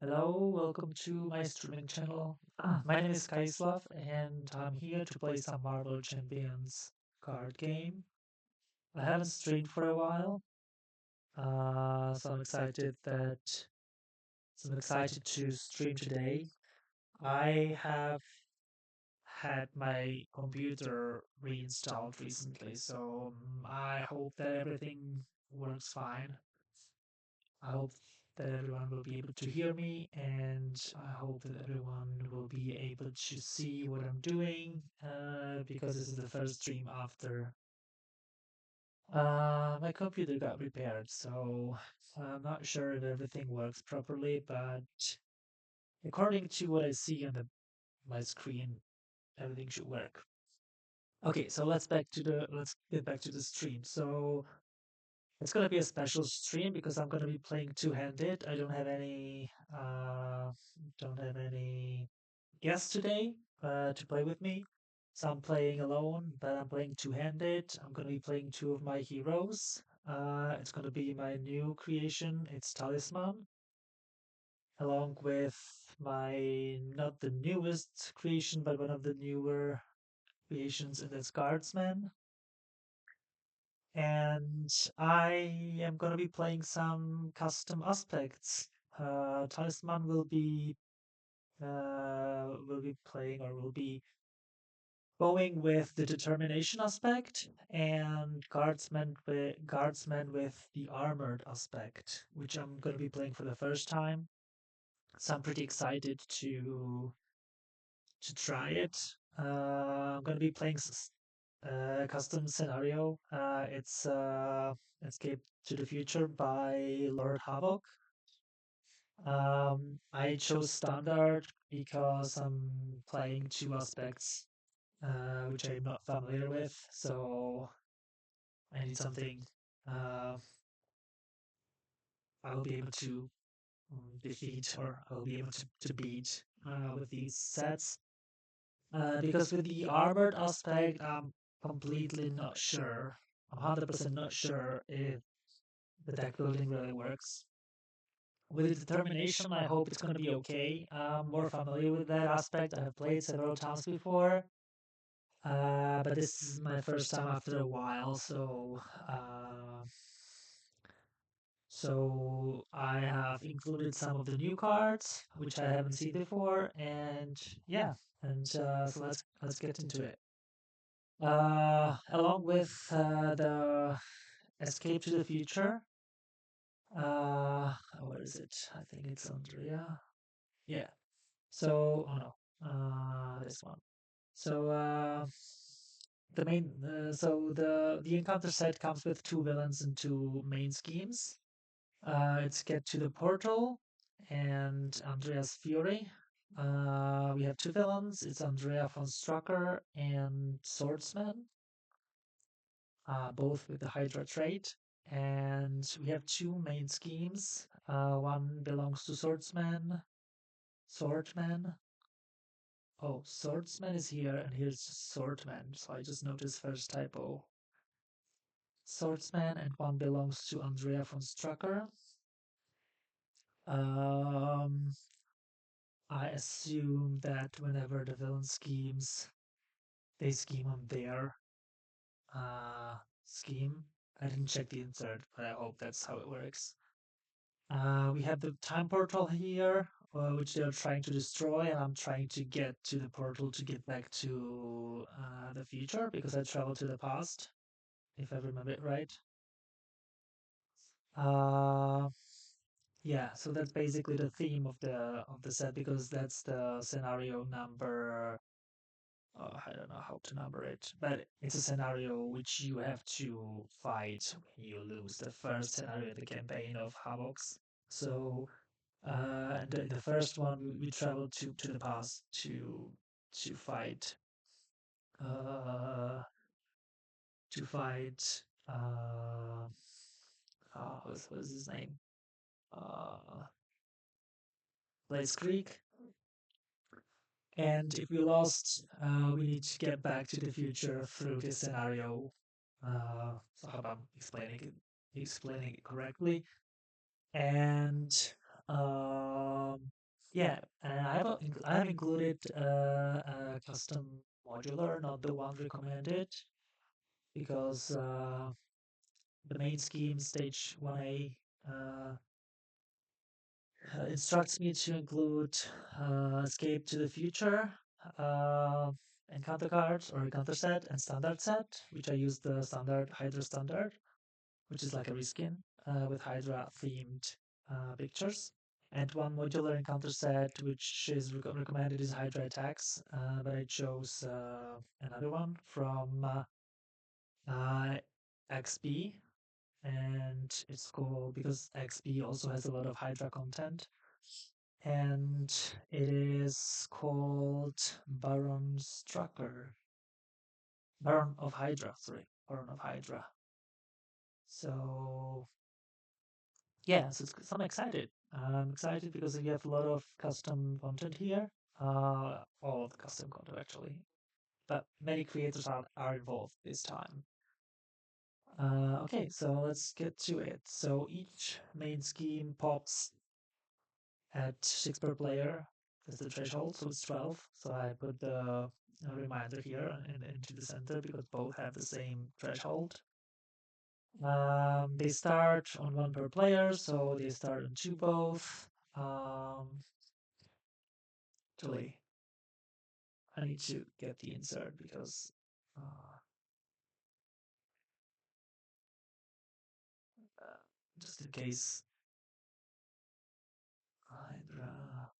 Hello, welcome to my streaming channel. My name is Kaislav, and I'm here to play some Marvel Champions card game. I haven't streamed for a while, so I'm excited to stream today. I have had my computer reinstalled recently, so I hope that everything works fine. I hope that everyone will be able to hear me, and I hope that everyone will be able to see what I'm doing, because this is the first stream after my computer got repaired. So I'm not sure if everything works properly, but according to what I see on my screen, everything should work. Okay, so let's get back to the stream. So it's gonna be a special stream because I'm gonna be playing two-handed. I don't have any guests today to play with me. So I'm playing alone, but I'm playing two-handed. I'm gonna be playing two of my heroes. It's gonna be my new creation. It's Talisman, along with my not the newest creation, but one of the newer creations, and that's Guardsman. And I am going to be playing some custom aspects. Talisman will be playing or will be going with the determination aspect, and guardsman with the armored aspect, which I'm going to be playing for the first time. So I'm pretty excited to try it. I'm going to be playing custom scenario. It's Escape to the Future by Lord Havoc. I chose standard because I'm playing two aspects which I'm not familiar with, so I need something uh, I will be able to defeat, or I will be able to beat with these sets. Because with the armored aspect, I'm completely not sure. I'm 100% not sure if the deck building really works. With the determination, I hope it's going to be okay. I'm more familiar with that aspect. I have played several times before, but this is my first time after a while, so I have included some of the new cards which I haven't seen before, and yeah, and so let's get into it. Along with the Escape to the Future. Where is it? I think it's Andrea. Yeah. So, oh no, this one. So, the encounter set comes with two villains and two main schemes. It's Get to the Portal and Andrea's Fury. We have two villains. It's Andrea von Strucker and Swordsman, both with the Hydra trait. And we have two main schemes. One belongs to Swordman. Oh, Swordsman is here, and here's Swordman. So I just noticed first typo. Swordsman, and one belongs to Andrea von Strucker. Um, I assume that whenever the villain schemes, they scheme on their scheme. I didn't check the insert, but I hope that's how it works. We have the time portal here, which they're trying to destroy, and I'm trying to get to the portal to get back to the future because I traveled to the past, if I remember it right. Uh, yeah, so that's basically the theme of the set because that's the scenario number. I don't know how to number it, but it's a scenario which you have to fight when you lose the first scenario in the campaign of Havok's. So the first one we traveled to the past to fight uh, to fight what's his name, uh, Blitzkrieg. And if we lost, we need to get back to the future through this scenario. So I hope I'm explaining it correctly. And Um, yeah, and I have included a custom modular, not the one recommended, because the main scheme stage 1A uh, instructs me to include escape to the future, uh, encounter cards or encounter set and standard set, which I use the standard Hydra standard, which is like a reskin with Hydra themed pictures. And one modular encounter set, which is recommended, is Hydra attacks, but I chose another one from XP, and it's cool because XP also has a lot of Hydra content, and it is called Baron of Hydra. Sorry, Baron of Hydra. So yeah, so I'm excited. I'm excited because you have a lot of custom content here. All of the custom content actually, but many creators are involved this time. Okay, so let's get to it. So each main scheme pops at 6 per player. That's the threshold, so it's 12. So I put the reminder here into the center because both have the same threshold. They start on 1 per player, so they start on 2 both. Actually, I need to get the insert because uh, uh, just in case Hydra.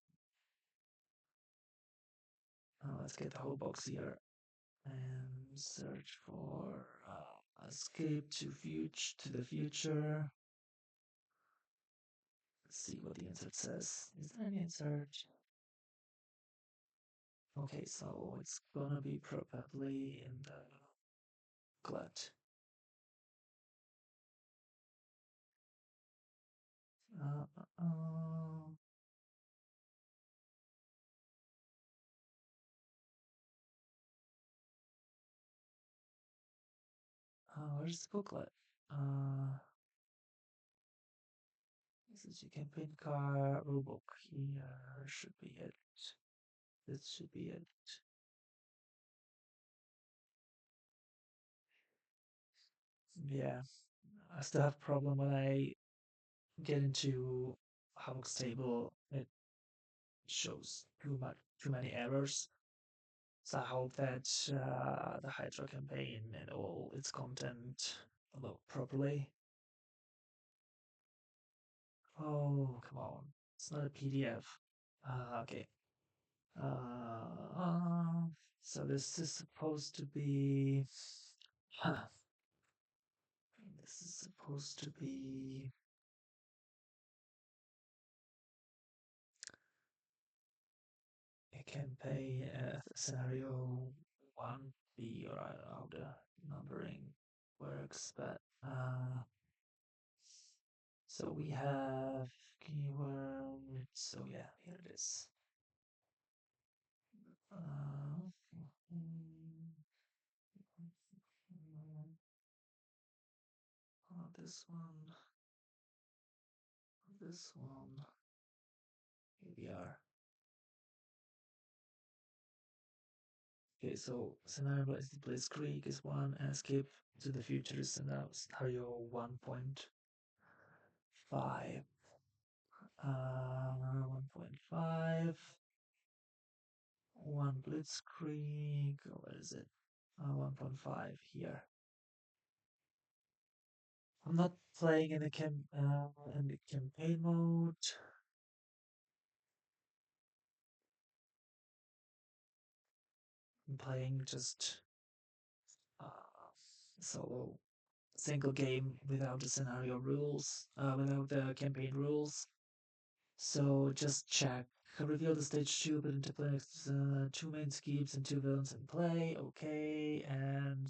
Let's get the whole box here and search for escape to the future. Let's see what the insert says. Is there any insert? Okay, so it's gonna be probably in the glut. Uh, uh, uh, where's the booklet? This is your campaign card rulebook. Here should be it. This should be it. Yeah, I still have a problem when I get into Havok's table. It shows too many errors. So I hope that the Hydra campaign and all its content load properly. Oh, come on. It's not a PDF. Okay. Uh, so this is supposed to be. Huh, this is supposed to be. A campaign scenario 1B, or I don't know how the numbering works, but so we have keyword. So yeah, here it is. This one, this one. Here we are. Okay, so scenario is the Blitzkrieg is one, and escape to the future is scenario 1.5. 1.5. One Blitzkrieg. Where is it? 1.5 here. I'm not playing in the campaign mode. I'm playing just uh, solo single game without the scenario rules, without the campaign rules. So just check. Reveal the stage 2, but into play next 2 main schemes and 2 villains in play. Okay, and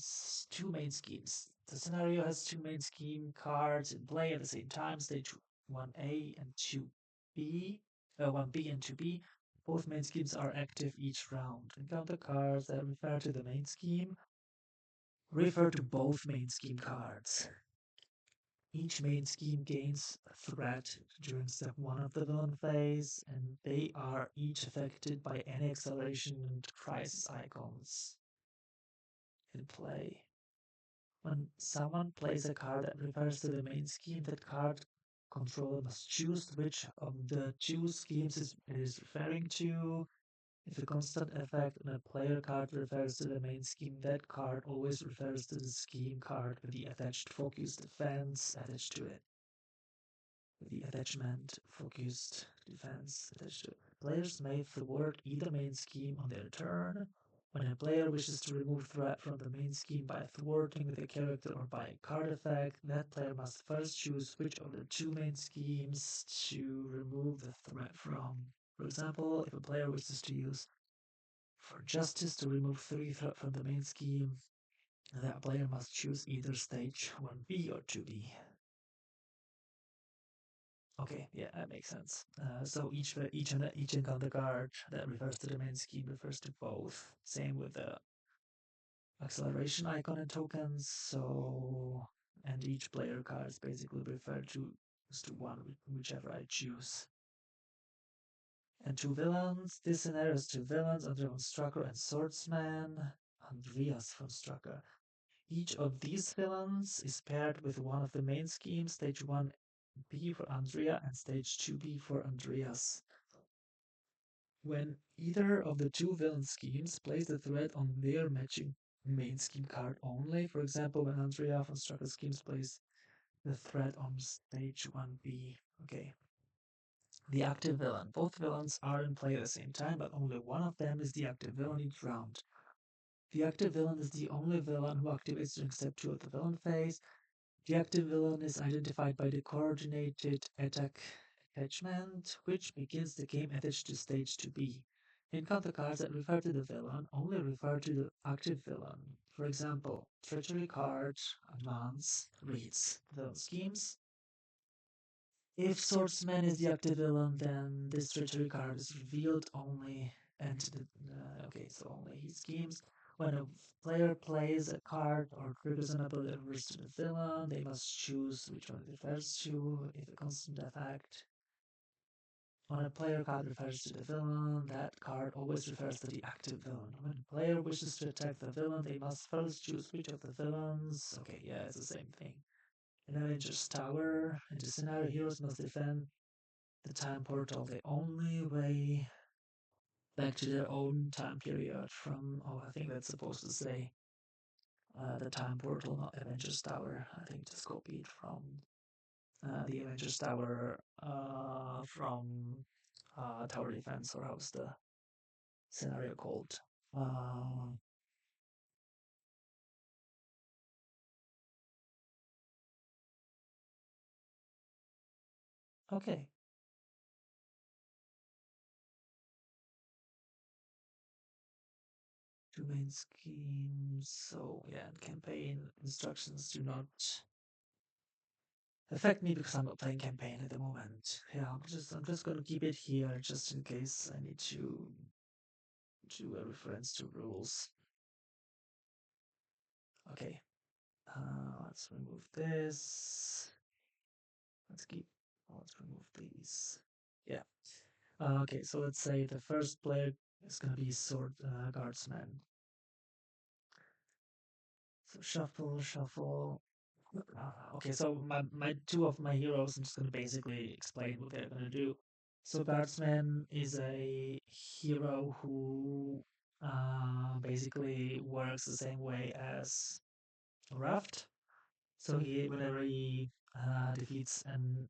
2 main schemes. The scenario has 2 main scheme cards in play at the same time. Stage 1A and 2B. 1B and 2B. Both main schemes are active each round. Encounter cards that refer to the main scheme refer to both main scheme cards. Each main scheme gains a threat during step 1 of the villain phase, and they are each affected by any acceleration and crisis icons in play. When someone plays a card that refers to the main scheme, that card controller must choose which of the two schemes it is referring to. If a constant effect on a player card refers to the main scheme, that card always refers to the scheme card with the attached focused defense attached to it. With the attachment focused defense attached to it. Players may thwart either main scheme on their turn. When a player wishes to remove threat from the main scheme by thwarting with a character or by a card effect, that player must first choose which of the two main schemes to remove the threat from. For example, if a player wishes to use for justice to remove 3 threat from the main scheme, that player must choose either stage 1B or 2B. Okay, yeah, that makes sense. So each encounter card that refers to the main scheme refers to both. Same with the acceleration icon and tokens. So and each player card is basically referred to one, whichever I choose. And two villains. This scenario has two villains: Andrea von Strucker and Swordsman. Andreas von Strucker. Each of these villains is paired with one of the main schemes, stage 1B for Andrea and stage 2B for Andreas. When either of the two villain schemes plays the threat on their matching main scheme card only, for example, when Andrea von Strucker's schemes plays the threat on stage 1B. Okay. The active villain. Both villains are in play at the same time, but only one of them is the active villain each round. The active villain is the only villain who activates during step 2 of the villain phase. The active villain is identified by the coordinated attack attachment, which begins the game attached to stage 2B. Encounter cards that refer to the villain only refer to the active villain. For example, Treachery card Advance reads villain schemes. If Swordsman is the active villain, then this Treachery card is revealed only, and okay, so only his schemes. When a player plays a card or triggers an ability that refers to the villain, they must choose which one it refers to. If a constant effect when a player card refers to the villain, that card always refers to the active villain. When a player wishes to attack the villain, they must first choose which of the villains. Okay, yeah, it's the same thing. In Avengers Tower, in the scenario, heroes must defend the time portal the only way back to their own time period from, oh, I think that's supposed to say the time portal, not Avengers Tower. I think just copied from the Avengers Tower from Tower Defense, or how's the scenario called? Uh, okay. Two main schemes. So yeah, campaign instructions do not affect me because I'm not playing campaign at the moment. Yeah, I'm just gonna keep it here just in case I need to do a reference to rules. Okay. Let's remove this. Let's remove these. Yeah. Okay, so let's say the first player is gonna be Guardsman. So shuffle. Okay, so my two of my heroes, I'm just gonna basically explain what they're gonna do. So Guardsman is a hero who basically works the same way as Raft. So whenever he defeats an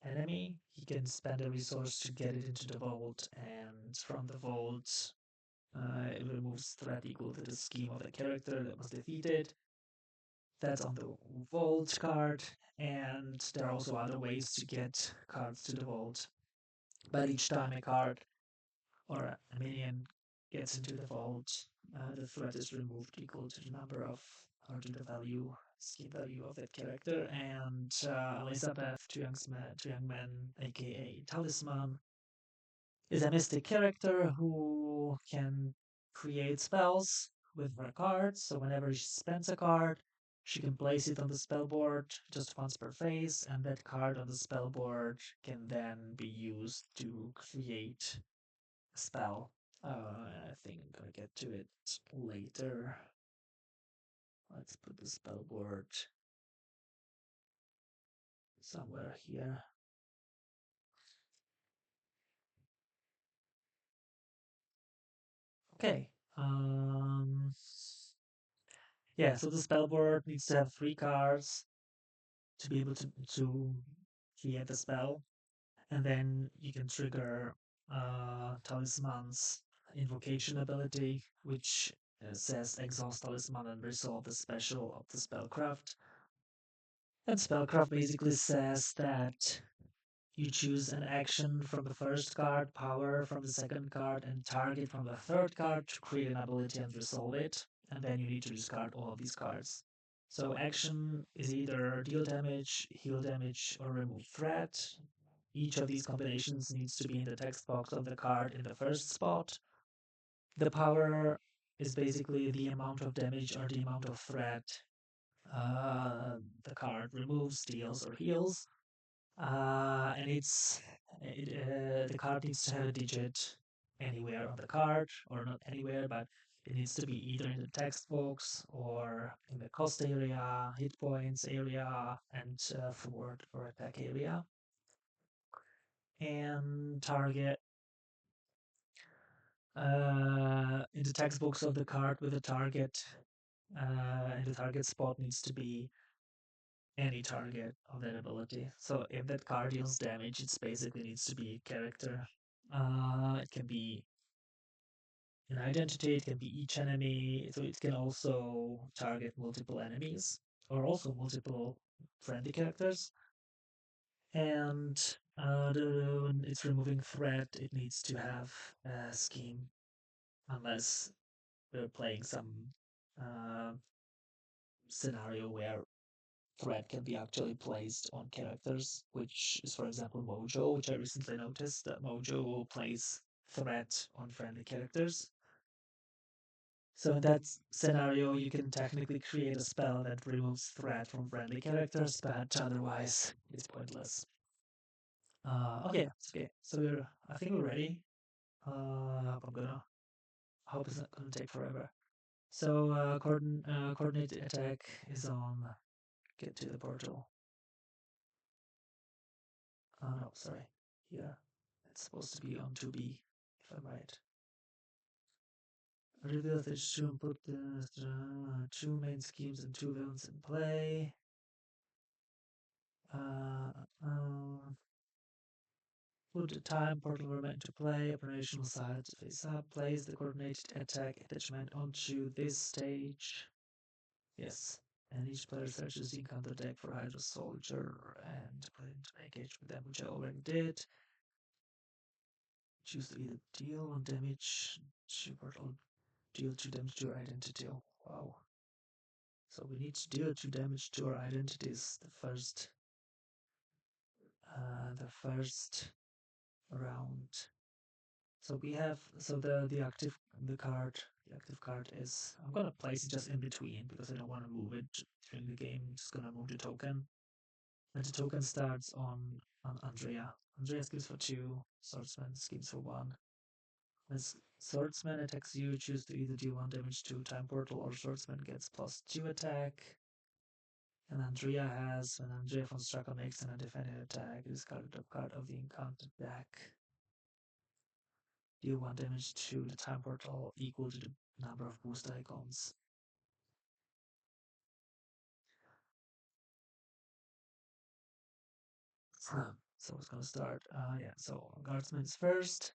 enemy, he can spend a resource to get it into the vault, and from the vault, it removes threat equal to the scheme of the character that was defeated. That's on the vault card, and there are also other ways to get cards to the vault. But each time a card or a minion gets into the vault, the threat is removed equal to the number of, or to the value, scheme value of that character. And Elizabeth, two young men, aka Talisman, is a mystic character who can create spells with her cards. So whenever she spends a card, She can place it on the spellboard just once per phase, and that card on the spellboard can then be used to create a spell. I think I'm gonna get to it later. Let's put the spellboard somewhere here. Okay. Yeah, so the spellboard needs to have 3 cards to be able to create the spell. And then you can trigger Talisman's invocation ability, which says exhaust Talisman and resolve the special of the spellcraft. And spellcraft basically says that you choose an action from the first card, power from the second card, and target from the third card to create an ability and resolve it. And then you need to discard all of these cards. So action is either deal damage, heal damage, or remove threat. Each of these combinations needs to be in the text box of the card in the first spot. The power is basically the amount of damage or the amount of threat the card removes, deals, or heals. And the card needs to have a digit anywhere on the card, or not anywhere, but it needs to be either in the text box or in the cost area, hit points area, and forward or attack area. And target in the text box of the card with a target, and the target spot needs to be any target of that ability. So if that card deals damage, it basically needs to be a character. It can be an identity, it can be each enemy, so it can also target multiple enemies or also multiple friendly characters. And when it's removing threat, it needs to have a scheme, unless we're playing some uh, scenario where threat can be actually placed on characters, which is, for example, Mojo, which I recently noticed that Mojo plays threat on friendly characters. So in that scenario, you can technically create a spell that removes threat from friendly characters, but otherwise it's pointless. Okay. So I think we're ready. I hope it's not gonna take forever. So coordinated attack is on get to the portal. No, sorry. Here. It's supposed to be on 2B, if I'm right. Reveal the two put the 2 main schemes and 2 villains in play. Put the time portal remain to play. Operational side face up. Place the coordinated attack attachment onto this stage. Yes. And each player searches the encounter deck for Hydra Soldier and put it into engage with them, which I already did. Choose to either deal 1 damage to portal, deal 2 damage to your identity. Wow. So we need to deal 2 damage to our identities the first round. So we have the active card is, I'm gonna place it just in between because I don't want to move it during the game. I'm just gonna move the token. And the token starts on Andrea. Andrea schemes for 2, Swordsman schemes for 1. When Swordsman attacks you, choose to either deal 1 damage to Time Portal or Swordsman gets +2 attack. And when Andrea von Strucker makes an undefended attack, discard the top card of the encounter deck. Deal 1 damage to the Time Portal equal to the number of boost icons. So it's gonna start. So Guardsman's first.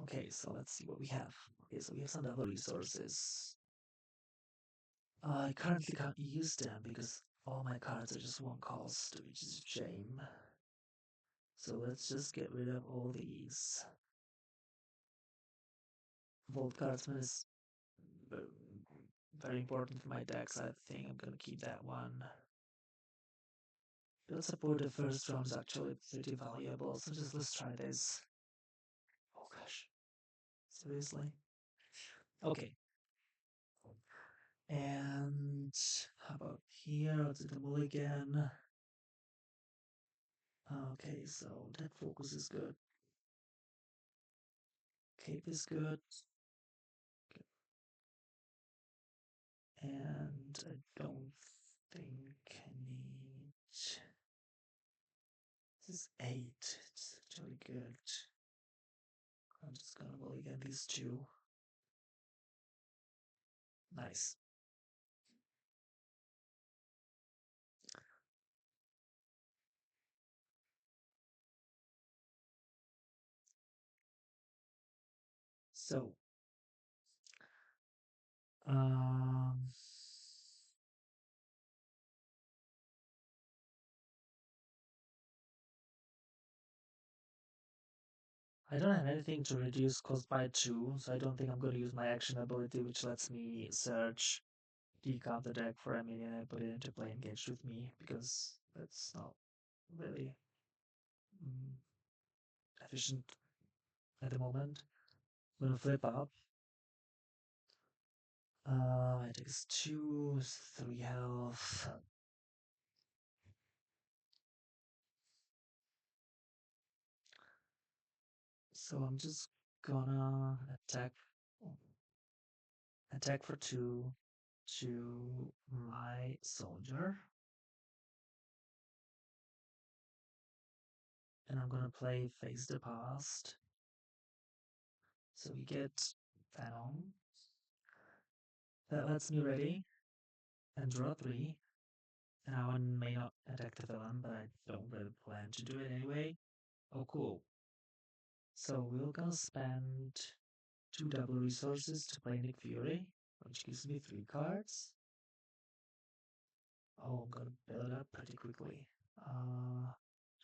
Okay, so let's see what we have. Okay, so we have some other resources. I currently can't use them because all my cards are just 1 cost, which is a shame. So let's just get rid of all these. Bolt Guardsman is very important for my decks. I think I'm gonna keep that one. Build support the first round is actually pretty valuable, so let's try this. Oh gosh. Seriously? Okay. And how about here? Let's do the mulligan. Okay, so that focus is good. Cape is good. And I don't think I need. This is 8. It's actually good. I'm just gonna mulligan these two. Nice. So, um, I don't have anything to reduce cost by 2, so I don't think I'm going to use my action ability, which lets me search, decount the deck for a minion and put it into play engaged with me, because that's not really mm, efficient at the moment. I'm going to flip up. It takes 2, 3 health. So I'm just gonna attack for 2 to my soldier. And I'm gonna play Face the Past. So we get Venom. That lets me ready and draw 3. And I may not attack the villain, but I don't really plan to do it anyway. Oh, cool. So we're gonna spend 2 double resources to play Nick Fury, which gives me 3 cards. Oh, I'm gonna build it up pretty quickly.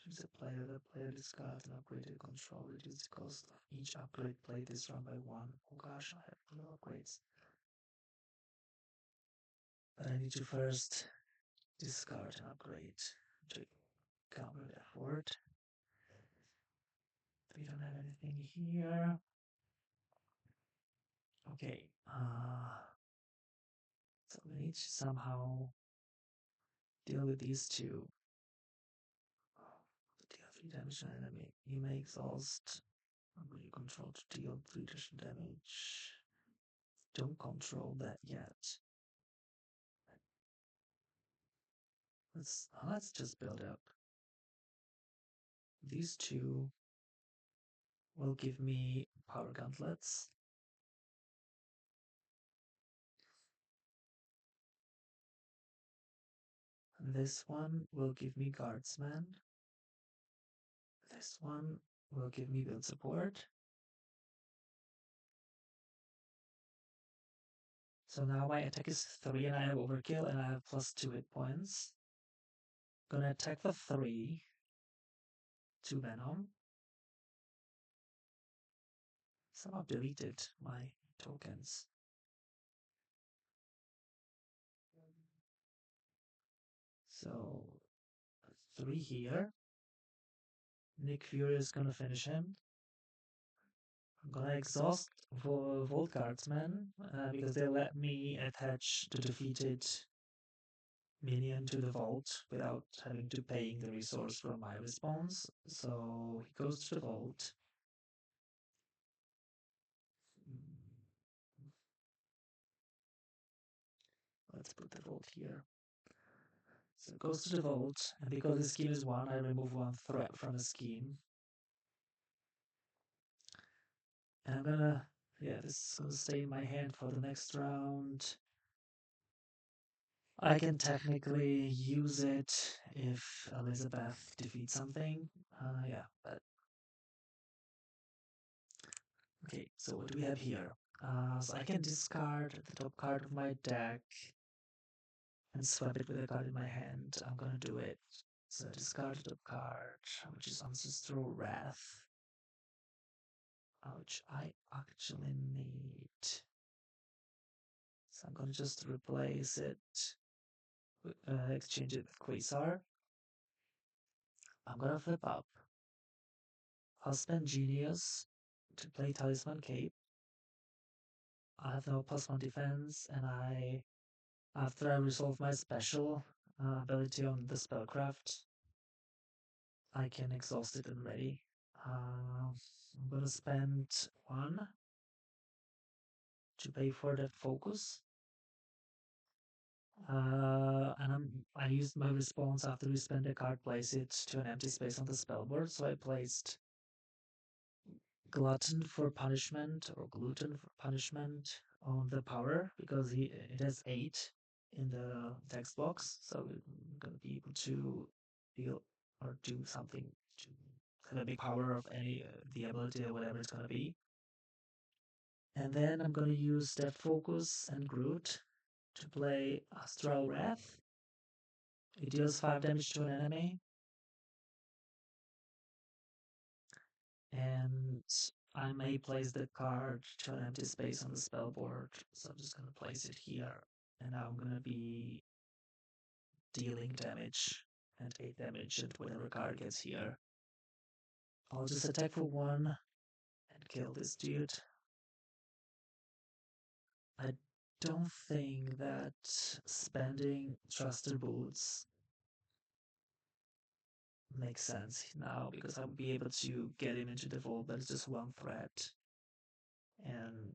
Choose a player. The player discards an upgraded control. Reduce the cost of each upgrade played this round by 1. Oh gosh, I have no upgrades. But I need to first discard an upgrade to counter the effort. We don't have anything here. Okay. So we need to somehow deal with these two. Deal 3 damage to an enemy. You may exhaust when you control to deal 3 additional damage. Don't control that yet. Let's just build up. These two will give me power gauntlets. This one will give me Guardsman. This one will give me build support. So now my attack is 3 and I have overkill and I have plus 2 hit points. Gonna attack for 3 to Venom. Somehow deleted my tokens. So 3 here. Nick Fury is gonna finish him. I'm gonna exhaust Volt Guardsman because they let me attach the defeated minion to the vault without having to paying the resource from my response. So he goes to the vault. Let's put the vault here. So it goes to the vault, and because the scheme is 1, I remove 1 threat from the scheme. And I'm gonna, yeah, this is gonna stay in my hand for the next round. I can technically use it if Elizabeth defeats something. Yeah, but okay, so what do we have here? So I can discard the top card of my deck and swap it with a card in my hand. I'm gonna do it. So discard the top card, which is Ancestral Wrath, which I actually need. So I'm gonna just replace it, exchange it with Quasar. I'm gonna flip up. I'll spend Genius to play Talisman Cape. I have no +1 defense, and after I resolve my special ability on the spellcraft, I can exhaust it and ready. I'm gonna spend 1 to pay for that focus. And I used my response after we spend a card, place it to an empty space on the spellboard. So I placed Glutton for punishment or Gluten for punishment on the power because it has 8 in the text box. So we're going to be able to deal or do something to have a big power of any the ability or whatever it's going to be. And then I'm going to use that focus and Groot to play Astral Wrath. It deals 5 damage to an enemy. And I may place the card to an empty space on the spellboard. So I'm just going to place it here. And now I'm going to be dealing damage and 8 damage and whatever card gets here. I'll just attack for 1 and kill this dude. I don't think that spending Thruster Boots makes sense now because I'll be able to get him into the vault, but it's just 1 threat. And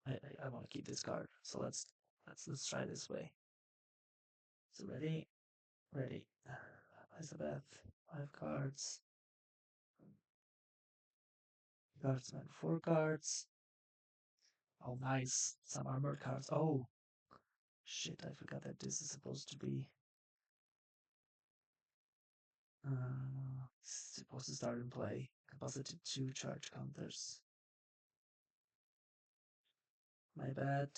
I want to keep this card. So let's try this way. So ready? Ready. Elizabeth, 5 cards. Guardsman, 4 cards. Oh, nice. Some armored cards. Oh, shit, I forgot that this is supposed to be supposed to start in play. Capacity 2 charge counters. My bad.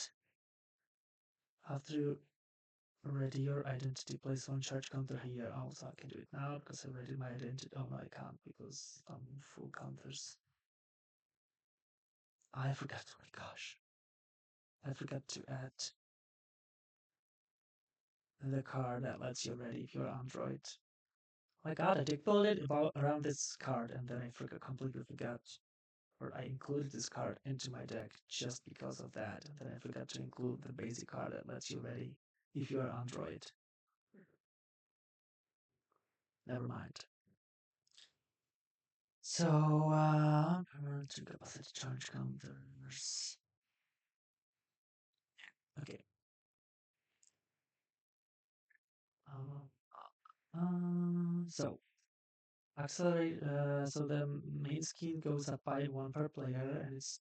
After you ready your identity, place 1 charge counter here. Oh, so I can do it now because I ready my identity. Oh no, I can't because I'm full counters. I forgot. Oh my gosh. I forgot to add the card that lets you ready if you're Android. Oh my god, I did build it around this card and then I completely forgot. Or I included this card into my deck just because of that. And then I forgot to include the basic card that lets you ready if you're Android. Never mind. So, to capacity charge counters. Okay. So accelerate. So the main scheme goes up by 1 per player, and it's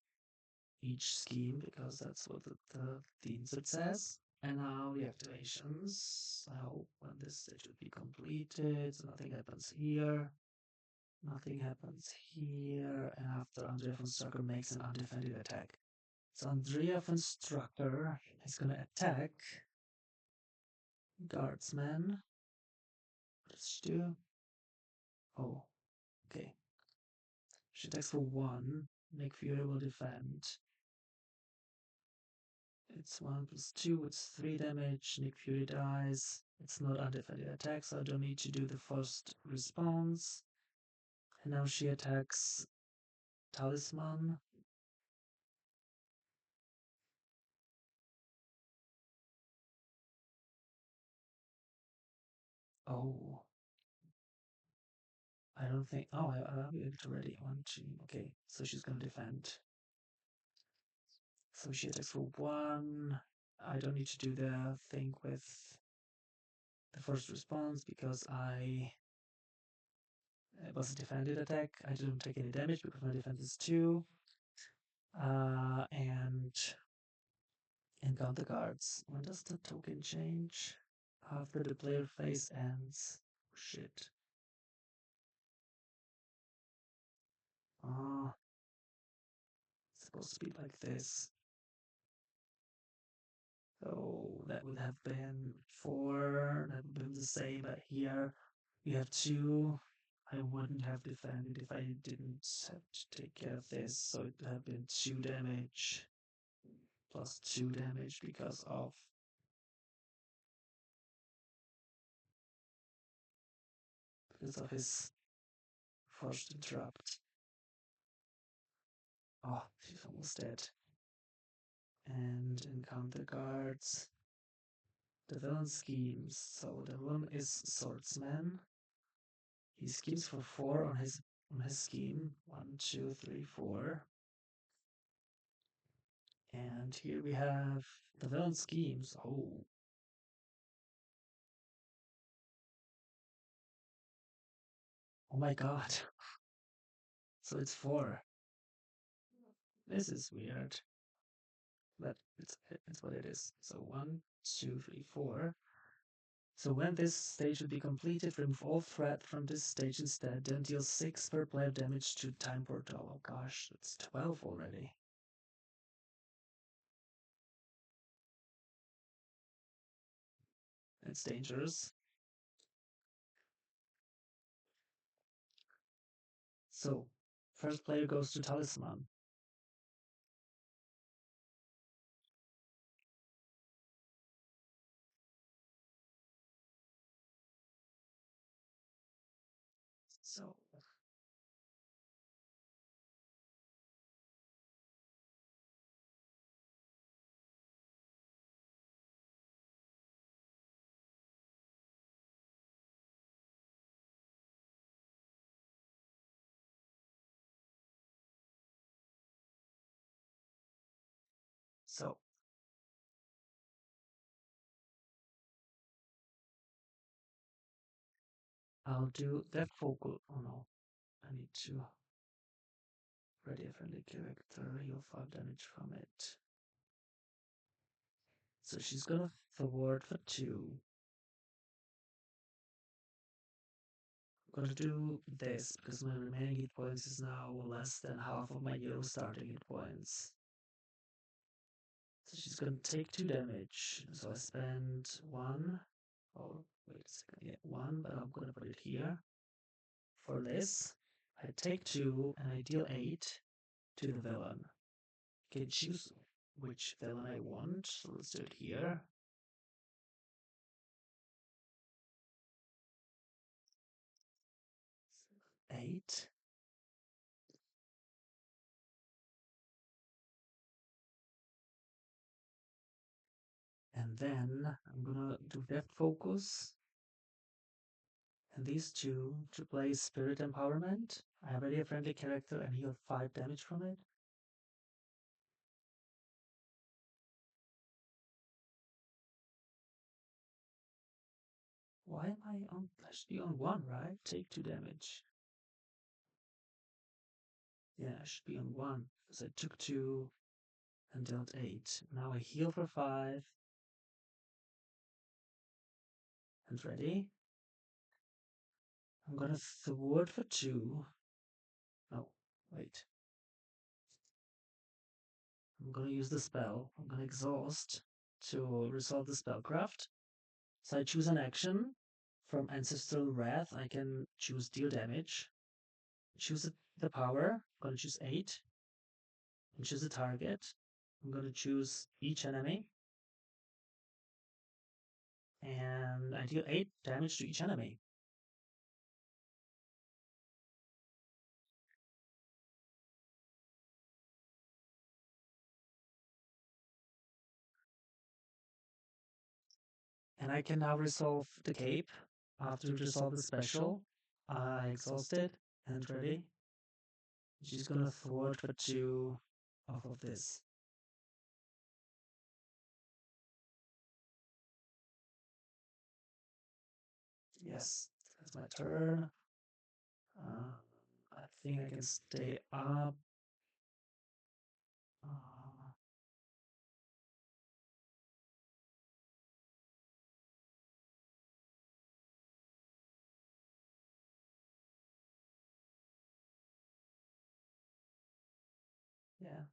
each scheme because that's what the insert says. And now the activations. I hope when this stage will be completed, so nothing happens here. Nothing happens here. And after Andrea von Strucker makes an undefended attack. So Andrea von Strucker is going to attack Guardsman. What does she do? Oh, okay. She attacks for 1. Nick Fury will defend. It's 1 plus 2, it's 3 damage. Nick Fury dies. It's not undefended attack, so I don't need to do the first response. And now she attacks Talisman. Oh. I don't think. Oh, I'll be able to ready. 1, 2. Okay, so she's gonna defend. So she attacks for 1. I don't need to do the thing with the first response because it was a defended attack. I didn't take any damage because my defense is 2. And encounter cards. When does the token change? After the player phase ends. Oh, shit. Ah, it's supposed to be like this. So that would have been 4. That would have been the same, but here we have 2. I wouldn't have defended if I didn't have to take care of this. So it would have been 2 damage plus 2 damage because of his first interrupt. Oh, she's almost dead. And encounter cards. The villain schemes. So the villain is Swordsman. He schemes for 4 on his scheme. 1, 2, 3, 4. And here we have the villain schemes. Oh. Oh my god. So it's 4. This is weird. But it's what it is. So 1, 2, 3, 4. So when this stage will be completed, remove all threat from this stage instead, then deal 6 per player damage to time portal. Oh gosh, that's 12 already. It's dangerous. So, first player goes to Talisman. So, so I'll do Death Focal. Oh no, I need to ready a friendly character, heal 5 damage from it. So she's gonna thwart for 2. I'm gonna do this because my remaining hit points is now less than half of my yellow starting hit points. So she's gonna take 2 damage. So I spend 1. Oh, wait a second. Yeah, 1, but I'm gonna put it here. For this, I take 2 and I deal 8 to the villain. I can choose which villain I want. So let's do it here. 8. And then I'm gonna do Death Focus. And these two to play Spirit Empowerment. I have already a friendly character and heal 5 damage from it. Why am I on? I should be on 1, right? Take 2 damage. Yeah, I should be on 1 because I took 2 and dealt 8. Now I heal for 5. And ready? I'm gonna thwart for 2. No, wait. I'm gonna use the spell. I'm gonna exhaust to resolve the spellcraft. So I choose an action. From Ancestral Wrath, I can choose deal damage. Choose the power. I'm gonna choose 8. And choose the target. I'm gonna choose each enemy. And I deal 8 damage to each enemy. And I can now resolve the cape. After resolve the special, I exhausted and ready. She's gonna thwart for 2 off of this. Yes, that's my turn. I think I can stay up. Uh, yeah.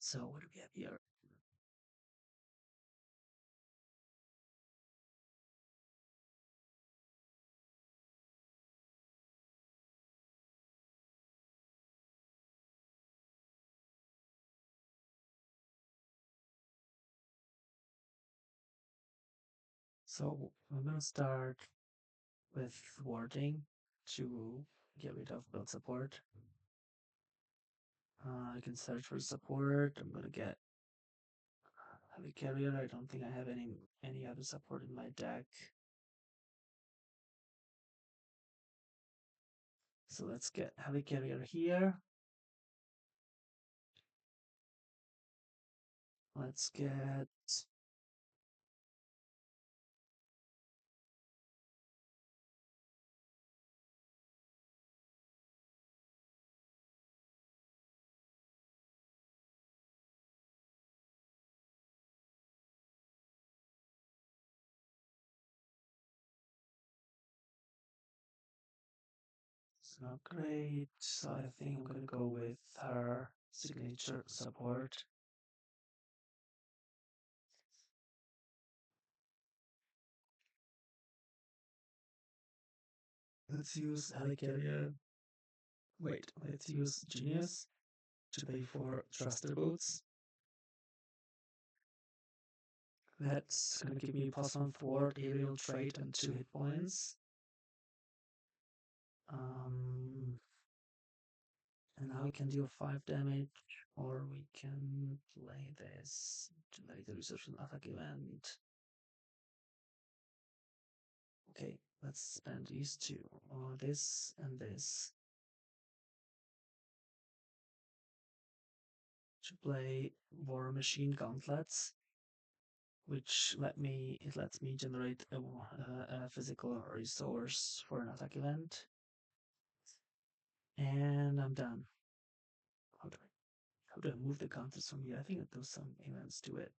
So what do we have here? So I'm gonna start with thwarting to get rid of build support. I can search for support. I'm gonna get heavy carrier. I don't think I have any other support in my deck. So let's get heavy carrier here. Let's get it's not great, so I think I'm gonna go with her signature support. Let's use Helicarrier. Wait, let's use Genius to pay for Thruster Boots. That's gonna give me +1 forward aerial trait and 2 hit points. And now we can deal 5 damage, or we can play this to make the research attack event. Okay, let's spend these two, or this and this, to play War Machine Gauntlets, which lets me generate a physical resource for an attack event. And I'm done. How do I move the counters from here? I think it does some events to it.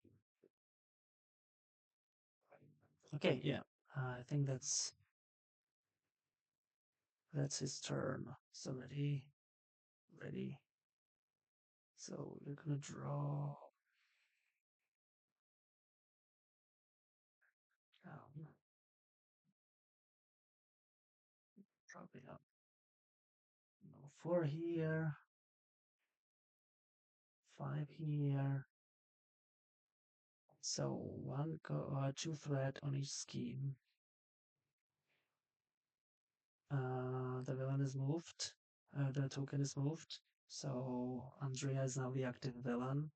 Okay, yeah. I think that's his turn. So ready. So we're gonna draw down. Dropping up. No 4 here. 5 here. So 2 threat on each scheme. The villain is moved. The token is moved. So Andrea is now the active villain.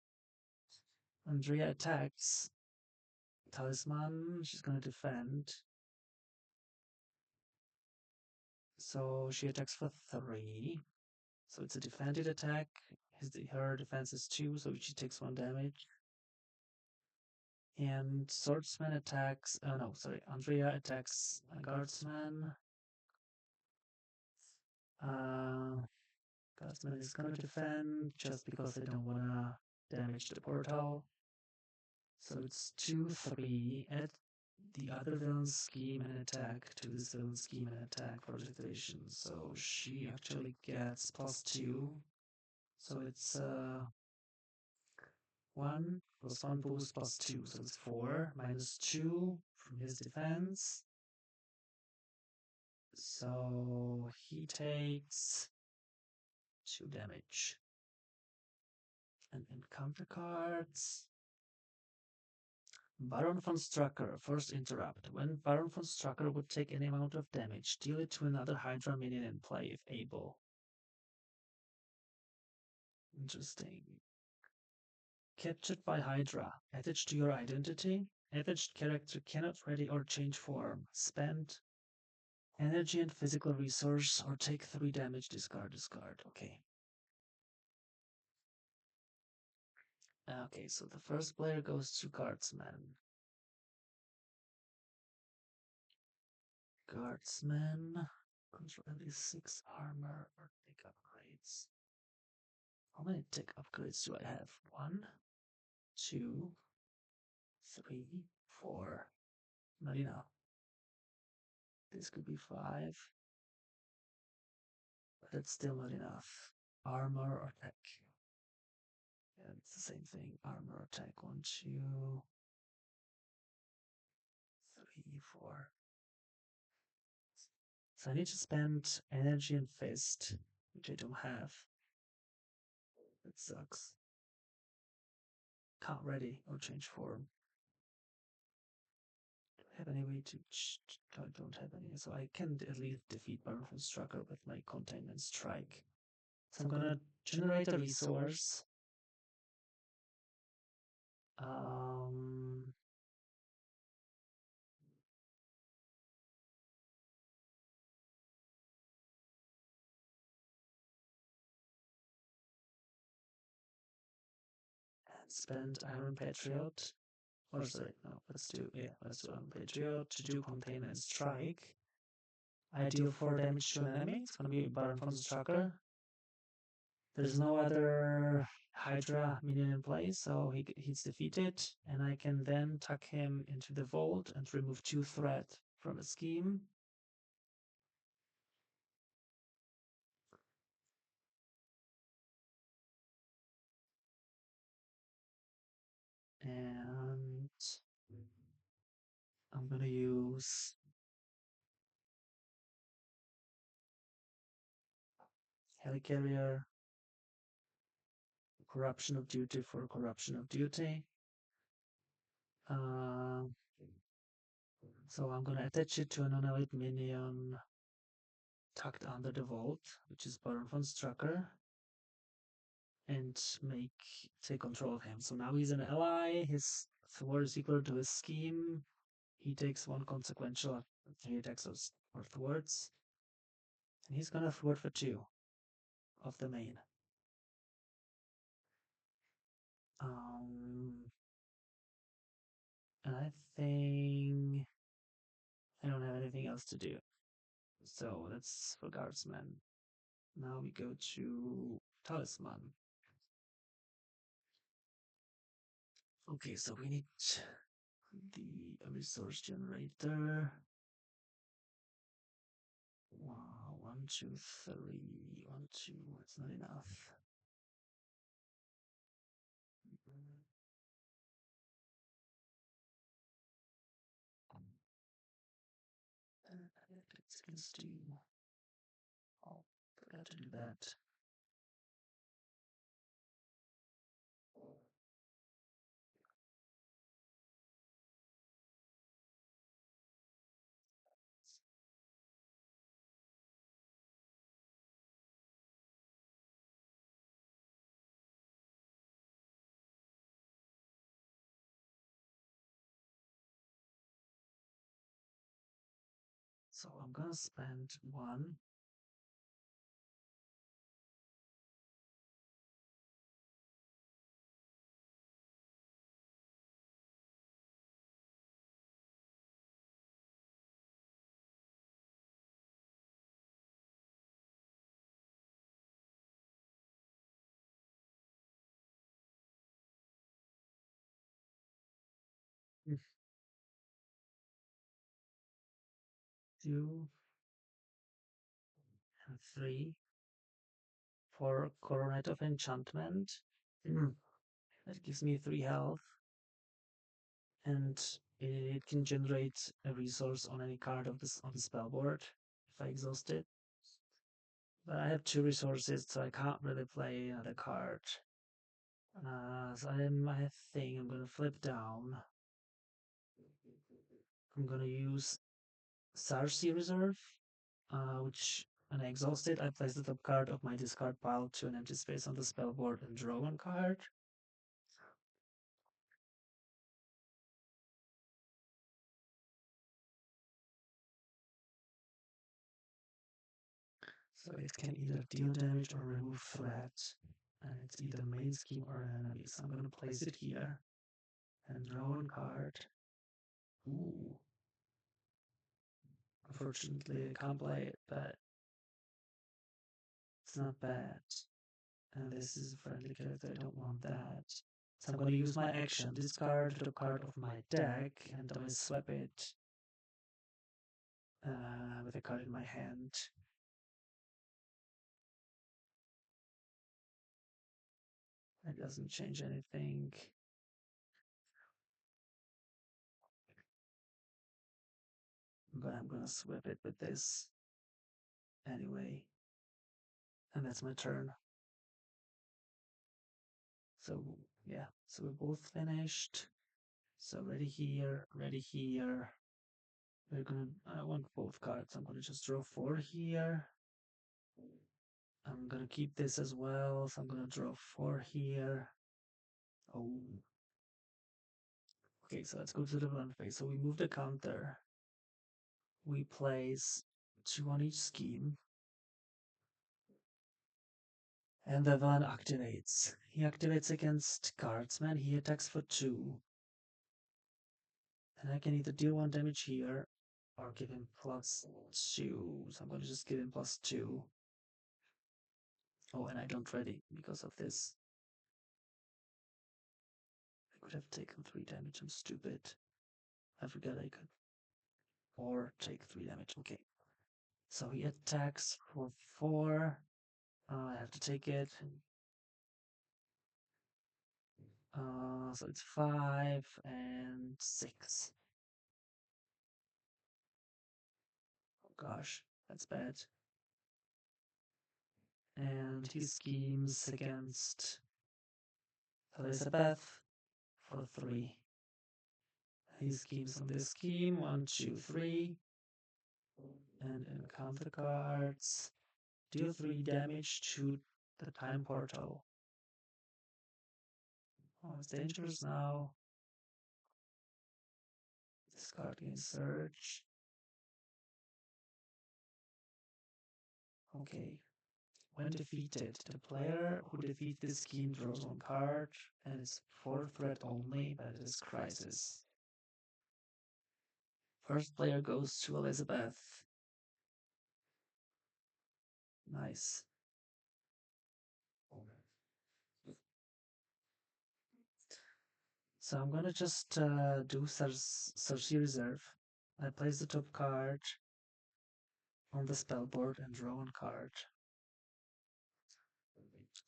Andrea attacks Talisman. She's gonna defend. So she attacks for 3. So it's a defended attack. Her defense is 2, so she takes 1 damage. And Swordsman attacks. No, sorry. Andrea attacks Guardsman. Guardsman is gonna defend just because they don't wanna damage the portal. So it's 2-3 at the other villain's scheme and attack to this villain's scheme and attack for the duration. So she actually gets +2. So it's 1 plus 1 boost +2. So it's 4 -2 from his defense. So he takes 2 damage. And in counter cards, Baron von Strucker, first interrupt. When Baron von Strucker would take any amount of damage, deal it to another Hydra minion in play if able. Interesting. Captured by Hydra. Attached to your identity. Attached character cannot ready or change form. Spend energy and physical resource or take 3 damage, discard. Okay. Okay, so the first player goes to Guardsman. Control at least 6 armor or take upgrades. How many tech upgrades do I have? 1, 2, 3, 4. Not enough. This could be 5. But that's still not enough. Armor or tech. Yeah, it's the same thing. Armor or tech. 1, 2, 3, 4. So I need to spend energy and fist, which I don't have. That sucks. Can't ready or change form. have any way to. I don't have any, so I can at least defeat Baron von Strucker with my Containment Strike. So I'm gonna generate a resource. Um, and spend Iron Patriot. Or sorry, no, let's do Iron Patriot to do Containment Strike. I deal 4 damage to an enemy. It's gonna be Baron von Strucker. There's no other Hydra minion in play, so he's defeated, and I can then tuck him into the vault and remove 2 threat from the scheme. And I'm gonna use Helicarrier, Corruption of Duty for Corruption of Duty. So I'm gonna attach it to a non-elite minion tucked under the vault, which is Baron von Strucker, and take control of him. So now he's an ally, his thwart is equal to his scheme, he takes 1 consequential 3 attacks or thwarts, and he's gonna thwart for 2 of the main. And I think I don't have anything else to do. So that's for Guardsman. Now we go to Talisman. Okay, so we need the resource generator. Wow, 1, 2, 3, 1, 2, it's not enough. Let's do. Oh, forgot to do that. So I'm gonna spend 1. Mm. 2 and 3 for Coronet of Enchantment. That gives me 3 health, and it can generate a resource on any card of this on the spell board if I exhaust it. But I have 2 resources, so I can't really play another card. So I think I'm gonna flip down. I'm gonna use Sarsi Reserve, which when I exhaust it, I place the top card of my discard pile to an empty space on the spell board and draw 1 card. So it can either deal damage or remove threat, and it's either main scheme or an enemy. So I'm gonna place it here and draw 1 card. Ooh. Unfortunately, I can't play it, but it's not bad. And this is a friendly character, I don't want that. So I'm going to use my action, discard the card of my deck, and then I swap it with a card in my hand. It doesn't change anything. But I'm going to swap it with this anyway. And that's my turn. So yeah, so we're both finished. So ready here, ready here. I want both cards. I'm gonna just draw 4 here. I'm gonna keep this as well, so I'm gonna draw 4 here. Oh. Okay, so let's go to the villain phase. So we move the counter. We place 2 on each scheme. And the villain activates. He activates against Guardsman. He attacks for 2. And I can either deal 1 damage here or give him +2. So I'm going to just give him +2. Oh, and I don't ready because of this. I could have taken 3 damage. I'm stupid. I forgot I could. Or take 3 damage. Okay. So he attacks for 4. I have to take it. So it's 5 and 6. Oh gosh, that's bad. And he schemes against Elizabeth for 3. He schemes on this scheme 1, 2, 3. And encounter cards. Deal 3 damage to the time portal. Oh, it's dangerous now. This card gains Surge. Okay. When defeated, the player who defeats this scheme draws 1 card, and it's 4 threat only, but it is Crisis. First player goes to Elizabeth. Nice. So I'm gonna just do Cersei Reserve. I place the top card on the spell board and draw 1 card.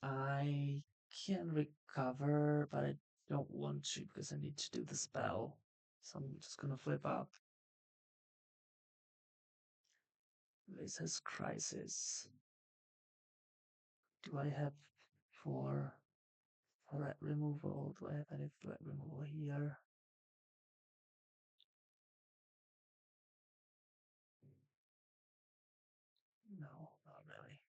I can recover, but I don't want to because I need to do the spell. So I'm just gonna flip up. This is Crisis. Do I have 4 threat removal? Do I have any threat removal here? No, not really.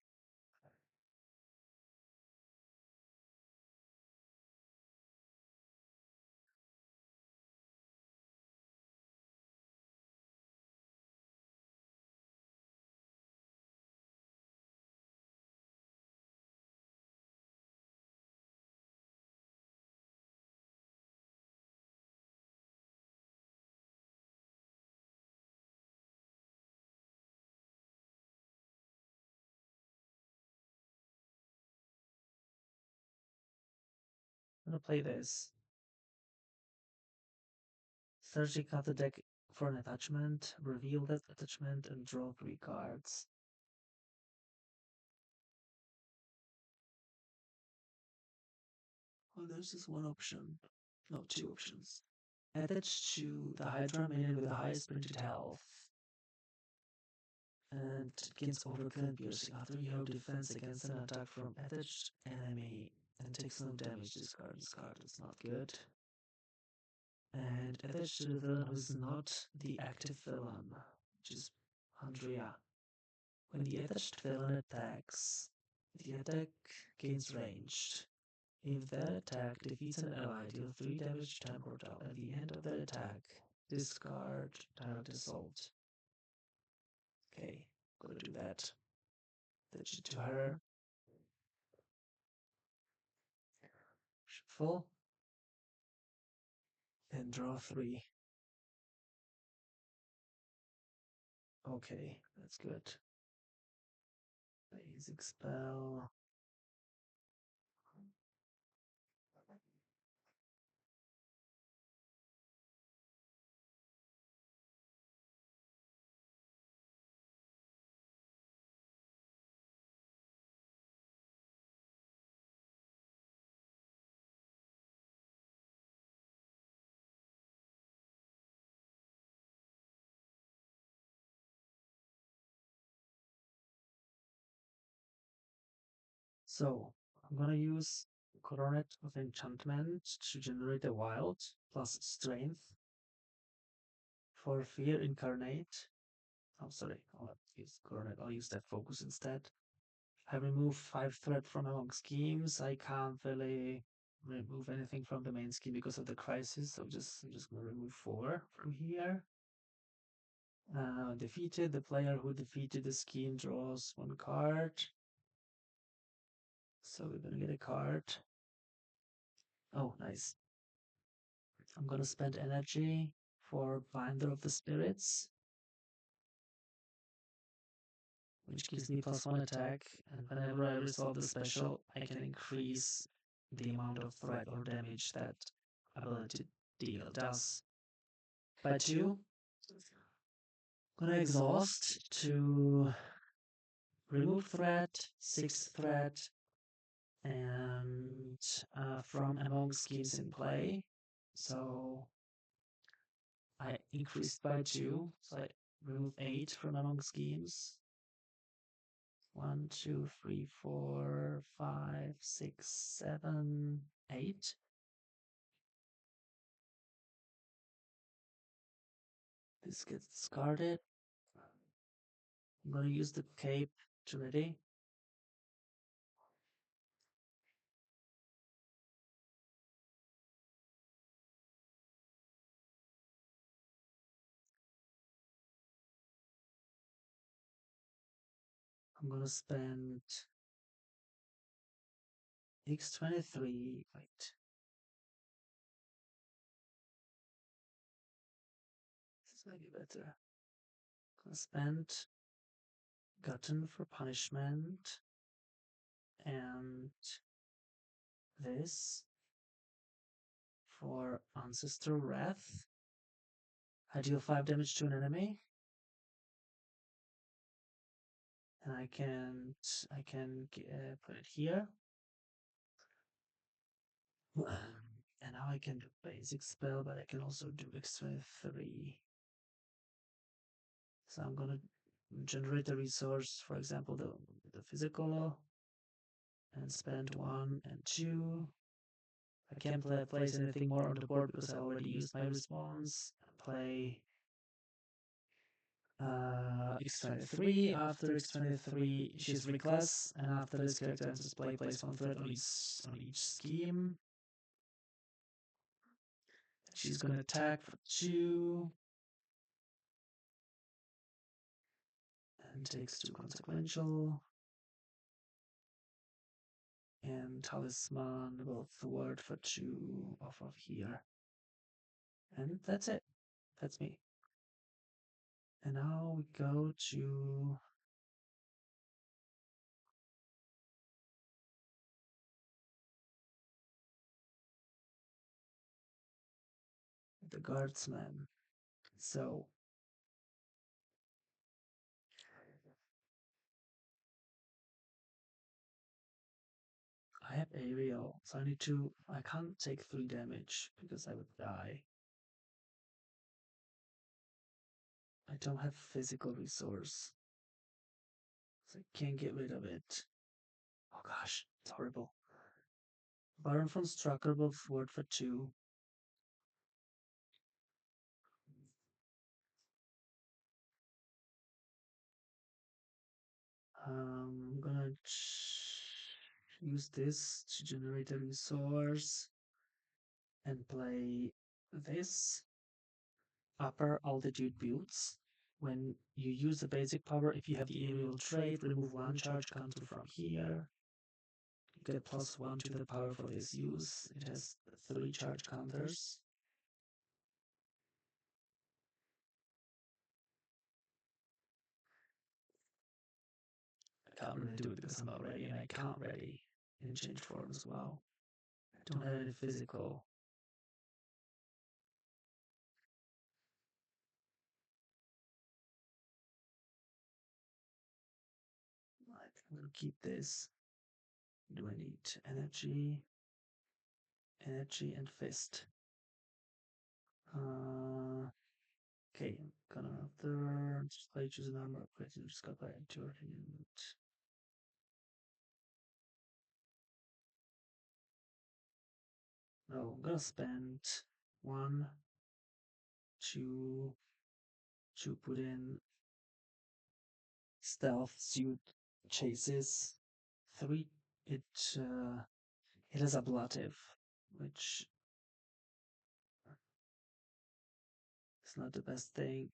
I'm gonna play this. Searching out the deck for an attachment, reveal that attachment, and draw 3 cards. Oh, there's just 1 option. No, 2 options. Attach to the Hydra minion with the highest printed health. And it gains overkill and piercing. After you have defense against an attack from attached enemy and takes no damage, discard this card. It's not good. And attached to the villain who is not the active villain, which is Andrea. When the attached villain attacks, the attack gains ranged. If that attack defeats an ally, deal 3 damage to time portal. At the end of that attack, discard Direct Assault. Okay, gotta do that. Attach it to her. Shuffle. And draw 3. Okay, that's good. Basic spell. So, I'm gonna use Coronet of Enchantment to generate a wild plus strength For Fear Incarnate. Oh, sorry. I'll use that focus instead. I remove 5 threat from among schemes. I can't really remove anything from the main scheme because of the crisis. So I'm just gonna remove 4 from here. Defeated. The player who defeated the scheme draws 1 card. So we're gonna get a card. Oh, nice. I'm gonna spend energy for Binder of the Spirits, which gives me +1 attack, and whenever I resolve the special, I can increase the amount of threat or damage that ability does by 2. Gonna exhaust to remove threat, 6 threat, and from among schemes in play. So I increased by 2, so I remove 8 from among schemes. 1, 2, 3, 4, 5, 6, 7, 8. This gets discarded. I'm gonna use the cape to ready. I'm gonna spend X23. Wait. This might be better. Gonna spend Gotten for punishment and this for Ancestral Wrath. I deal 5 damage to an enemy, and I can put it here. And now I can do basic spell, but I can also do X23. So I'm gonna generate a resource, for example, the physical, and spend 1 and 2. I can't place anything more on the board because I already used my response. Play X23. After X23, she's reclass, and after this character enters play, place 1 threat on each scheme. She's gonna attack for 2. And takes 2 consequential. And Talisman will thwart for 2 off of here. And that's it. That's me. And now we go to the Guardsman. So I have aerial, so I can't take 3 damage because I would die. I don't have physical resource, so I can't get rid of it. Oh gosh, it's horrible. Baron from Strucker will thwart for 2. I'm gonna use this to generate a resource and play this. Upper altitude builds. When you use the basic power, if you have the aerial trait, remove 1 charge counter from here. You get +1 to the power for this use. It has 3 charge counters. I can't really do it because I'm not ready, and I can't ready in change form as well. I don't have any physical. I'm gonna keep this. Do I need energy? Energy and fist. Okay, I'm gonna third. I choose an armor upgrade to discover by your hint. No, I'm gonna spend 1, 2, to put in stealth suit chases. 3. It has ablative, which is not the best thing.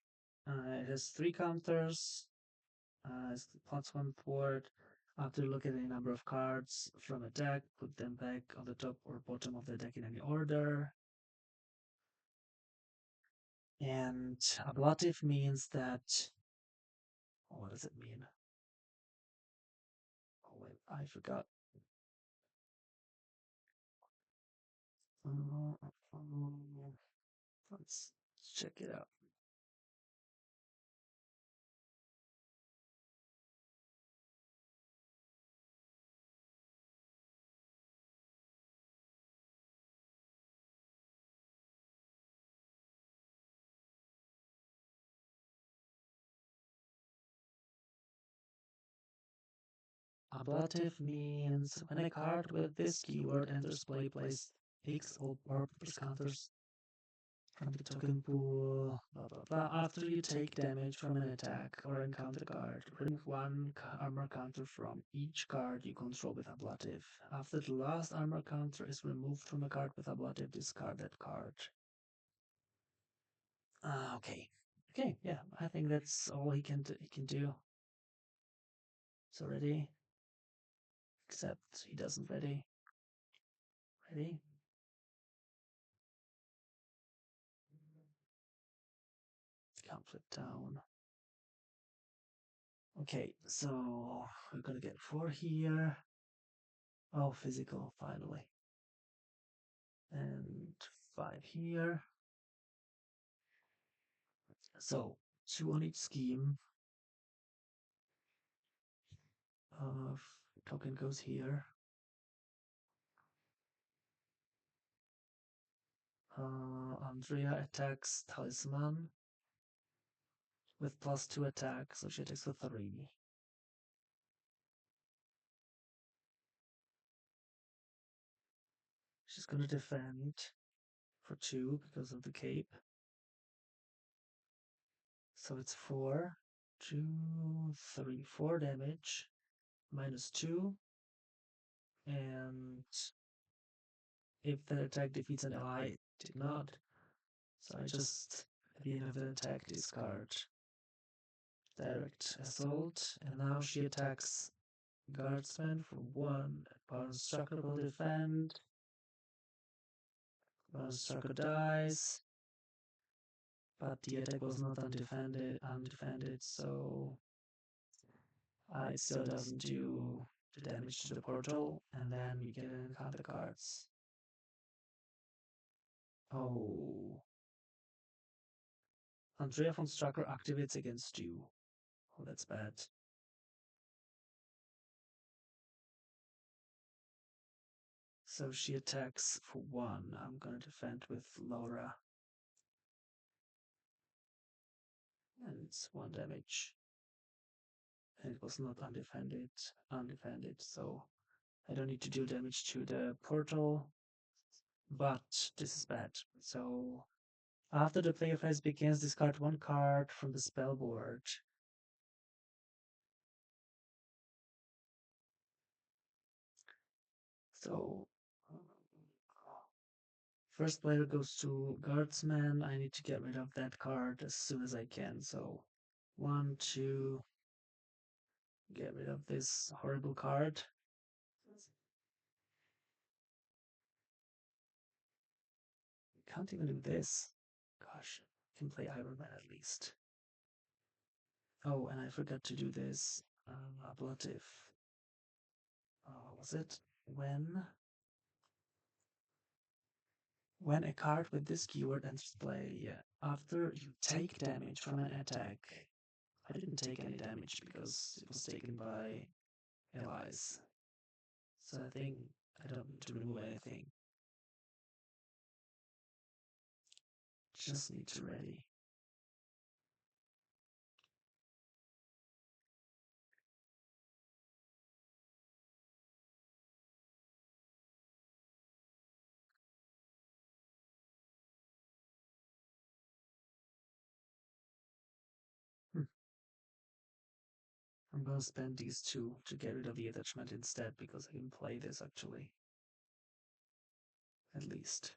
It has 3 counters. It's +1 forward. After looking at a number of cards from a deck, put them back on the top or bottom of the deck in any order. And ablative means that. Oh, what does it mean? Oh wait, I forgot. Let's check it out. Ablative means when a card with this keyword enters play, place X or purpose counters from the token pool, blah blah blah. After you take damage from an attack or encounter card, remove 1 armor counter from each card you control with ablative. After the last armor counter is removed from a card with ablative, discard that card. Okay. Okay, yeah, I think that's all he can do. So ready? Except he doesn't ready. Ready? Conflict down. Okay, so we're gonna get 4 here. Oh, physical, finally. And 5 here. So 2 on each scheme. Token goes here. Andrea attacks Talisman with +2 attack, so she attacks with 3. She's gonna defend for 2 because of the cape. So it's 4, 2, 3, 4 damage, -2. And if the attack defeats an ally, it did not. So I just, at the end of the attack, discard Direct Assault. And now she attacks Guardsman for 1. Baron Strucker will defend. Baron Strucker dies. But the attack was not undefended, so it still doesn't do the damage to the portal. And then we get an encounter cards. Oh. Andrea von Strucker activates against you. Oh, that's bad. So she attacks for 1. I'm gonna defend with Laura. And it's 1 damage. And it was not undefended, so I don't need to deal damage to the portal. But this is bad. So after the player phase begins, discard 1 card from the spell board. So first player goes to Guardsman. I need to get rid of that card as soon as I can. So 1, 2, get rid of this horrible card. Can't even do this. Gosh, I can play Iron Man at least. Oh, and I forgot to do this. Ablative. What was it? When a card with this keyword enters play, after you take damage from an attack. I didn't take any damage because it was taken by allies. So I think I don't need to remove anything. Just need to ready. I'm gonna spend these two to get rid of the attachment instead because I can play this actually. At least.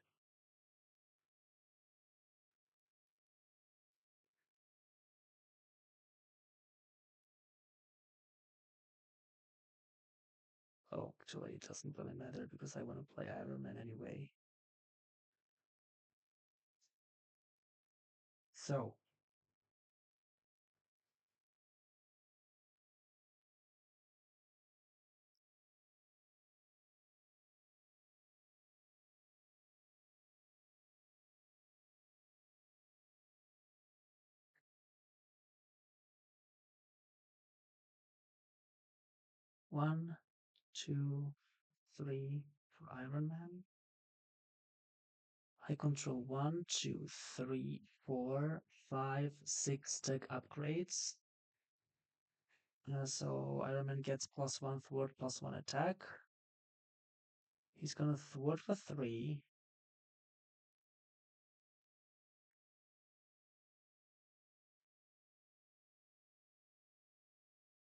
Oh, actually, it doesn't really matter because I want to play Iron Man anyway. So, one, two, three for Iron Man. I control 1, 2, 3, 4, 5, 6 tech upgrades. So Iron Man gets +1 thwart, +1 attack. He's gonna thwart for 3.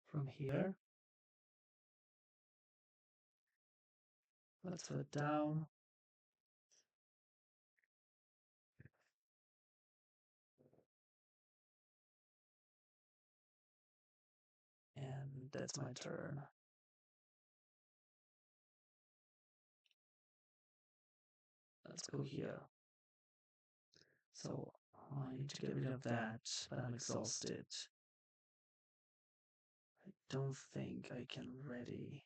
From here. Let's put it down. And that's my turn. Let's go here. So I need to get rid of that, but I'm exhausted. I don't think I can ready.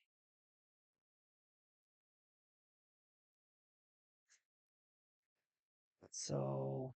So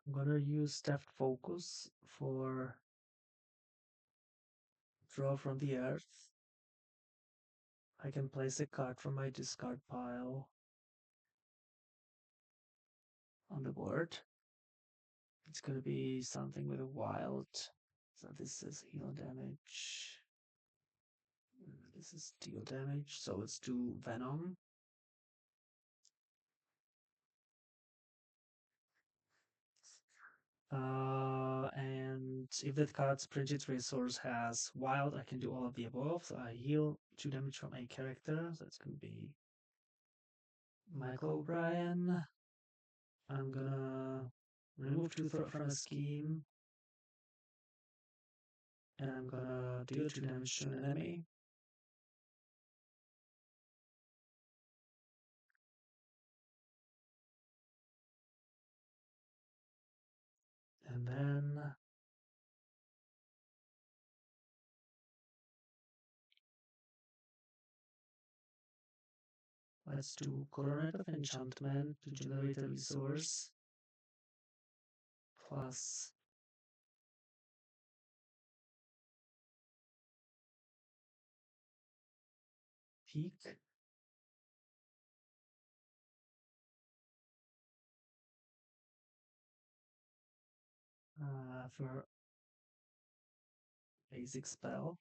I'm gonna use Staffed Focus for draw from the earth. I can place a card from my discard pile on the board. It's gonna be something with a wild. So this is heal damage. This is deal damage. So let's do Venom. And if that card's printed resource has wild, I can do all of the above. So I heal 2 damage from a character. So that's gonna be Michael O'Brien. I'm gonna remove 2 threat from a scheme. And I'm gonna deal 2 damage to an enemy. And then let's do Coronet of Enchantment to generate a resource plus Peak. For basic spell.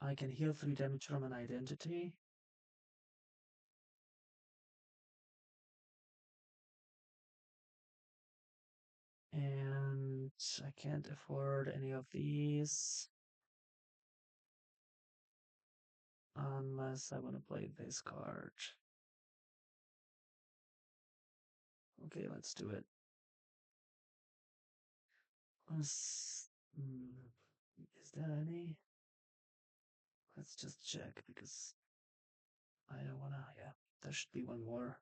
I can heal 3 damage from an identity. And I can't afford any of these unless I want to play this card. Okay, let's do it. Is there any? Let's just check because I don't wanna. Yeah, there should be one more.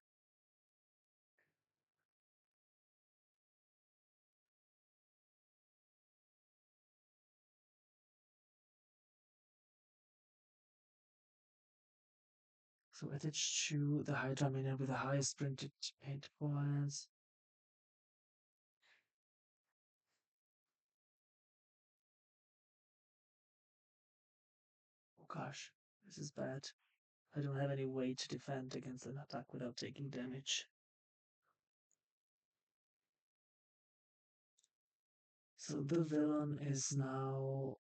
So attach to the Hydra minion with the highest printed paint points. gosh, this is bad. I don't have any way to defend against an attack without taking damage. So the villain is now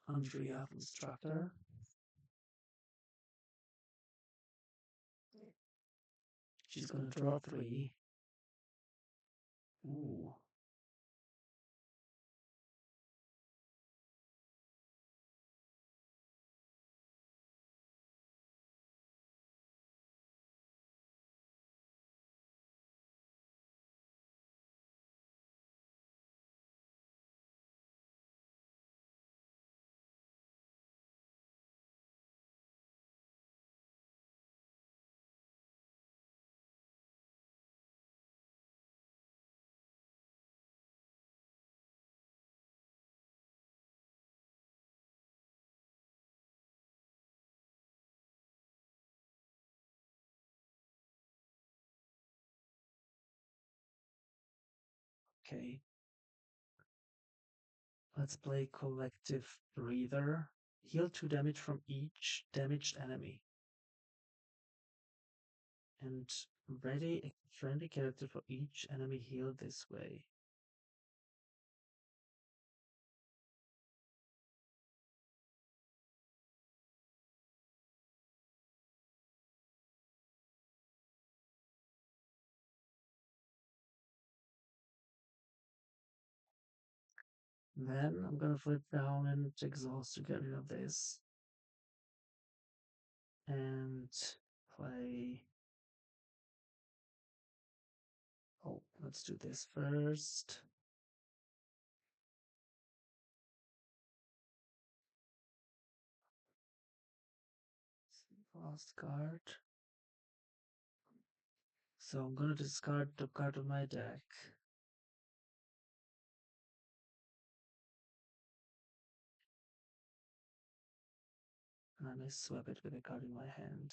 Andrea Instructor. She's gonna draw 3. Ooh. Okay. Let's play Collective Breather. Heal 2 damage from each damaged enemy. And ready a friendly character for each enemy healed this way. Then I'm gonna flip down and exhaust to get rid of this. And play. Oh, let's do this first. Last card. So I'm gonna discard the card of my deck. And I swap it with a card in my hand.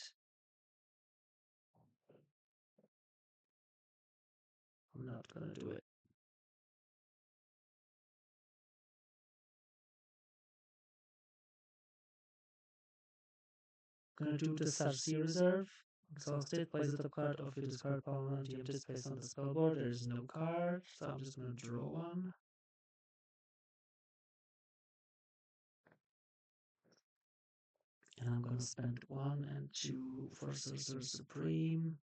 I'm not gonna do it. Gonna do the Sarsi Reserve. Exhausted, place the top card of your discard pile on the empty space on the spellboard. There is no card, so I'm just gonna draw one. And I'm gonna spend 1 and 2 for Sorcerer Supreme.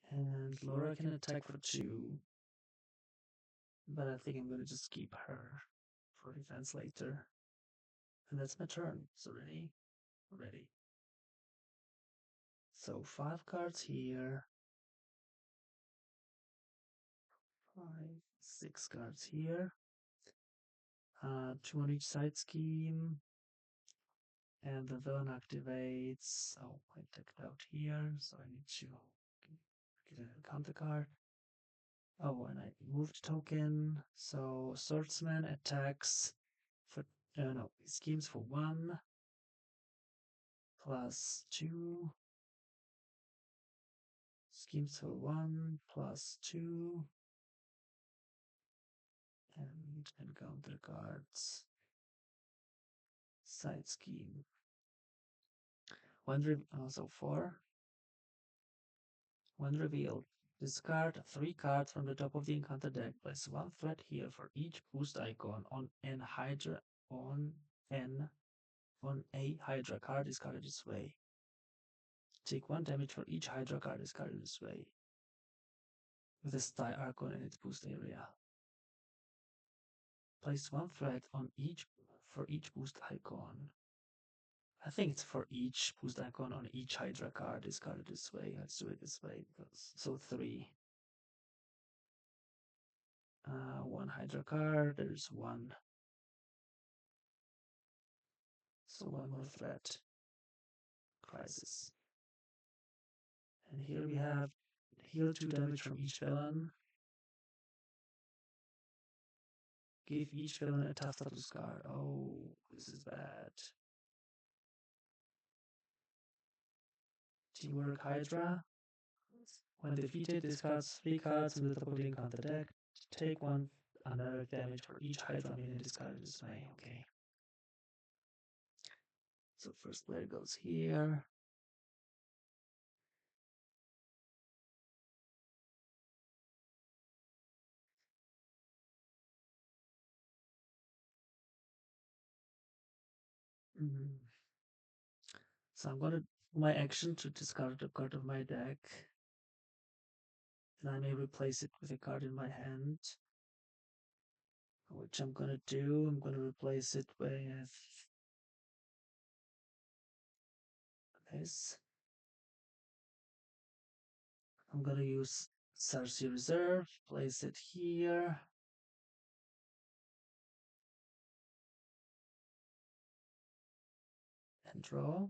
And Laura can attack for 2. But I think I'm gonna just keep her for defense later. And that's my turn. So ready? Ready. So 5 cards here. 5, 6 cards here. 2 on each side scheme. And the villain activates. Oh, I took it out here, so I need to get a counter card. Oh, and I moved token. So Swordsman attacks for no, schemes for 1 plus 2. Schemes for 1 plus 2. And encounter cards. Side scheme. So 4. When revealed, discard 3 cards from the top of the encounter deck. Place 1 threat here for each boost icon on an Hydra on a Hydra card discarded this way. Take 1 damage for each Hydra card discarded this way, with a sty icon in its boost area. Place 1 threat on for each boost icon. I think it's for each boost icon on each Hydra card discarded this way. Let's do it this way. So 3. 1 Hydra card, there's 1. So 1 more threat. Crisis. And here we have heal 2 damage from each villain. Give each villain a tough status card. Oh, this is bad. Teamwork Hydra. When defeated, discards 3 cards from the top of the encounter deck. Take 1 another damage for each Hydra minion discarded this way. Okay. So first player goes here. So I'm gonna my action to discard a card of my deck. And I may replace it with a card in my hand. Which I'm gonna do. I'm gonna replace it with this. I'm gonna use Cersei Reserve, place it here. And draw.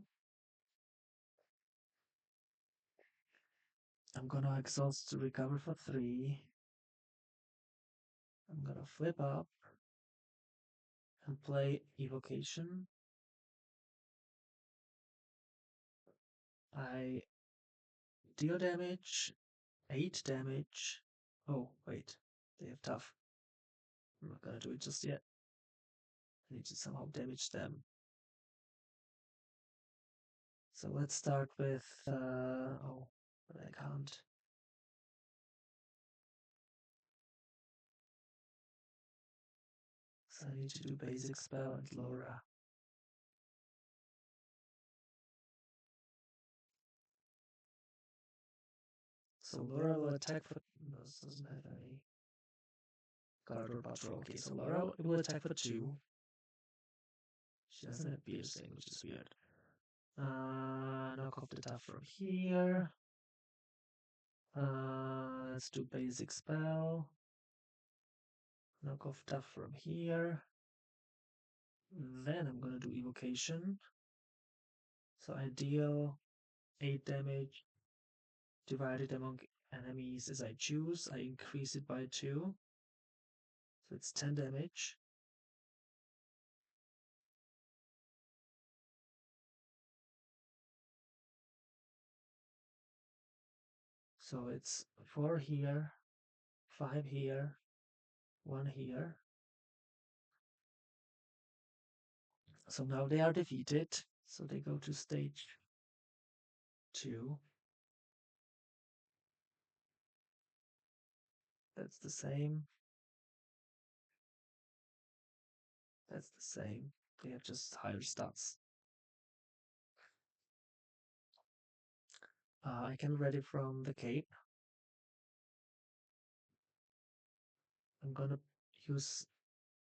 I'm gonna exhaust to recover for 3. I'm gonna flip up and play Evocation. I deal damage, 8 damage. Oh, wait, they have tough. I'm not gonna do it just yet. I need to somehow damage them. So let's start with, oh, but I can't. So I need to do basic spell and Laura. So Laura will attack for, no, this doesn't have any guard or patrol. Okay, so Laura will attack for 2. She doesn't have piercing, which is weird. Knock off the tough from here. Let's do basic spell. Knock off tough from here. Then I'm gonna do evocation. So I deal 8 damage divided among enemies as I choose. I increase it by 2. So it's 10 damage. So it's 4 here, 5 here, 1 here. So now they are defeated. So they go to stage 2. That's the same. That's the same. They have just higher stats. I can read it from the cape. I'm gonna use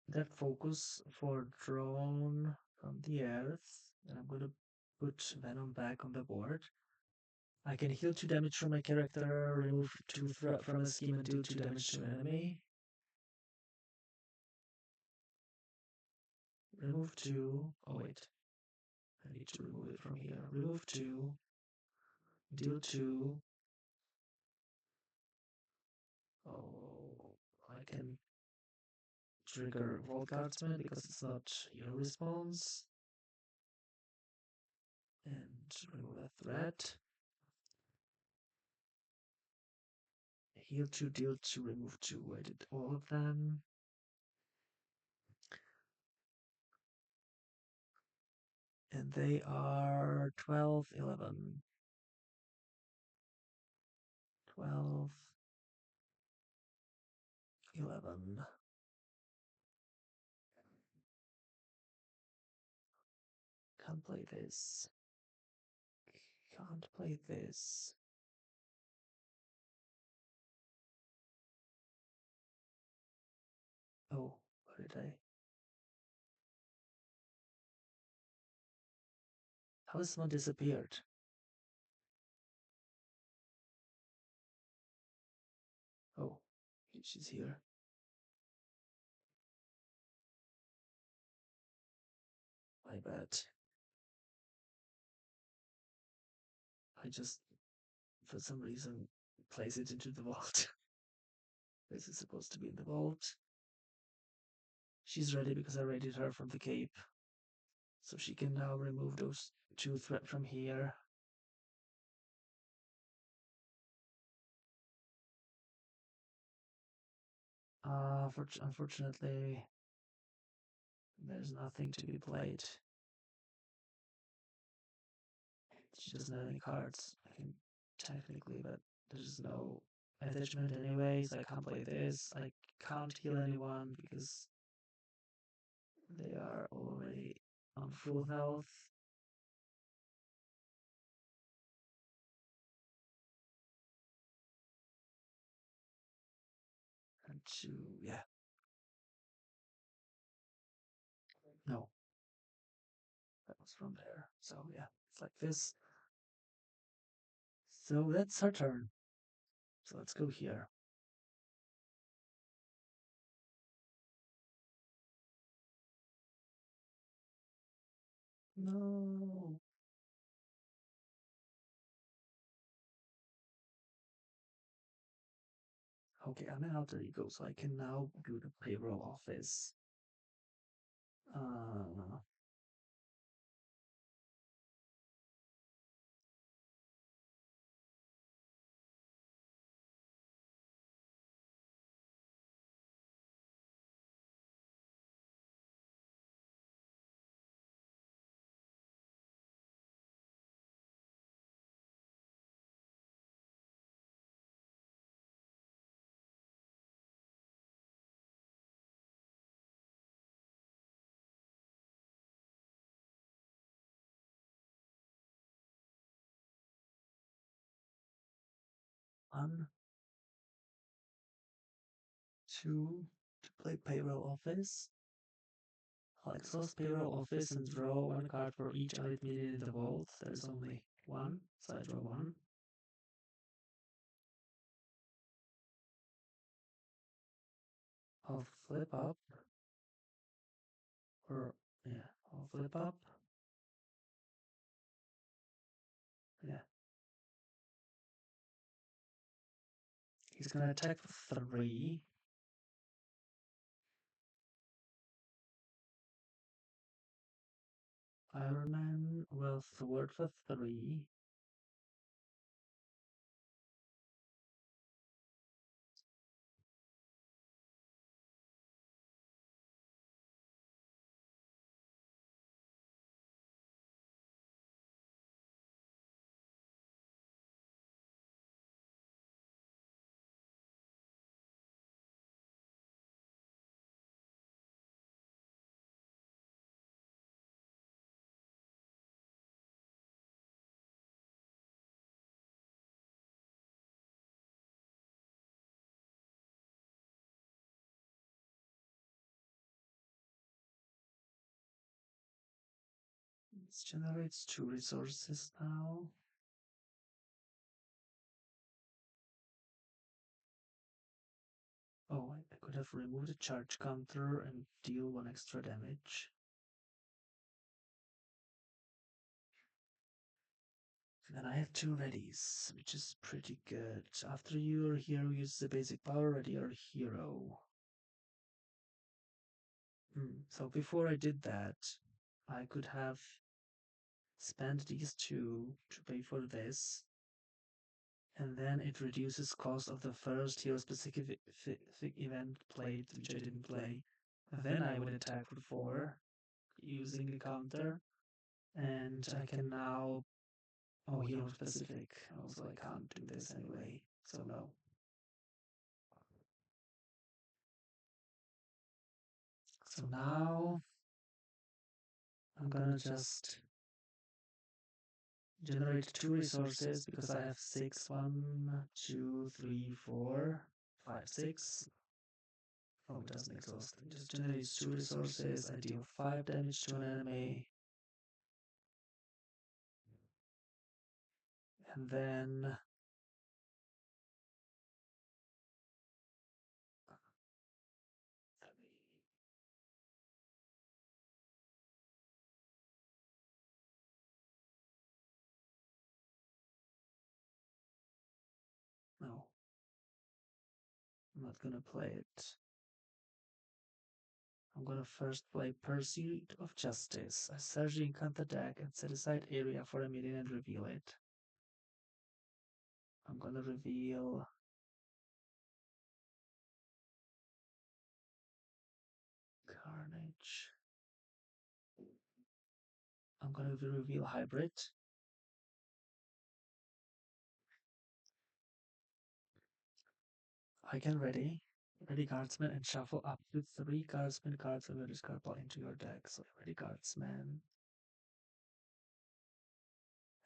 that focus for drone from the earth, and I'm gonna put Venom back on the board. I can heal 2 damage from my character, remove 2 threat from a scheme, and deal 2 damage to an enemy. Remove 2. Oh wait, I need to remove it from here. Remove 2. Deal 2. Oh, I can trigger Guardsman because it's not hero response. And remove a threat. Heal 2, deal 2, remove 2. I did all of them. And they are 12, 11. 12, 11. Can't play this. Can't play this. Oh, what did I? Talisman disappeared. Oh, she's here. My bad. I just, for some reason, place it into the vault. This is supposed to be in the vault. She's ready because I raided her from the cape. So she can now remove those 2 threat from here. unfortunately, there's nothing to be played. She doesn't have any cards, technically, but there's no attachment anyways. I can't play this. I can't heal anyone because they are already on full health. And yeah. No. That was from there. So yeah, it's like this. So that's her turn. So let's go here. No. Okay, I'm an alter ego, so I can now do the payroll office. Uh, one, two, to play payroll office. I'll exhaust payroll office and draw one card for each elite minion in the vault. There's only one, so I draw one. I'll flip up. Or, yeah, I'll flip up. Yeah. He's gonna attack for 3. Iron Man will thwart for 3. It generates 2 resources now. Oh, I could have removed a charge counter and deal 1 extra damage. Then I have 2 readies, which is pretty good. After your hero uses the basic power, ready your hero. So before I did that, I could have spent these 2 to pay for this, and then it reduces cost of the first hero specific event played, which I didn't play. Then I would attack for 4 using a counter, and I can now. Oh, hero specific. Also, I can't do this anyway, so no. So now I'm gonna just generate 2 resources because I have 6. 1, 2, 3, 4, 5, 6. Oh, it doesn't exhaust. It just generates 2 resources. I deal 5 damage to an enemy. And then no, I'm not gonna play it. I'm gonna first play Pursuit of Justice. I search the encounter deck and set aside area for a minion and reveal it. I'm gonna reveal damage. I'm gonna reveal Hybrid. I get ready. Ready Guardsman and shuffle up to 3 Guardsman cards of your discard pile into your deck. So ready Guardsman.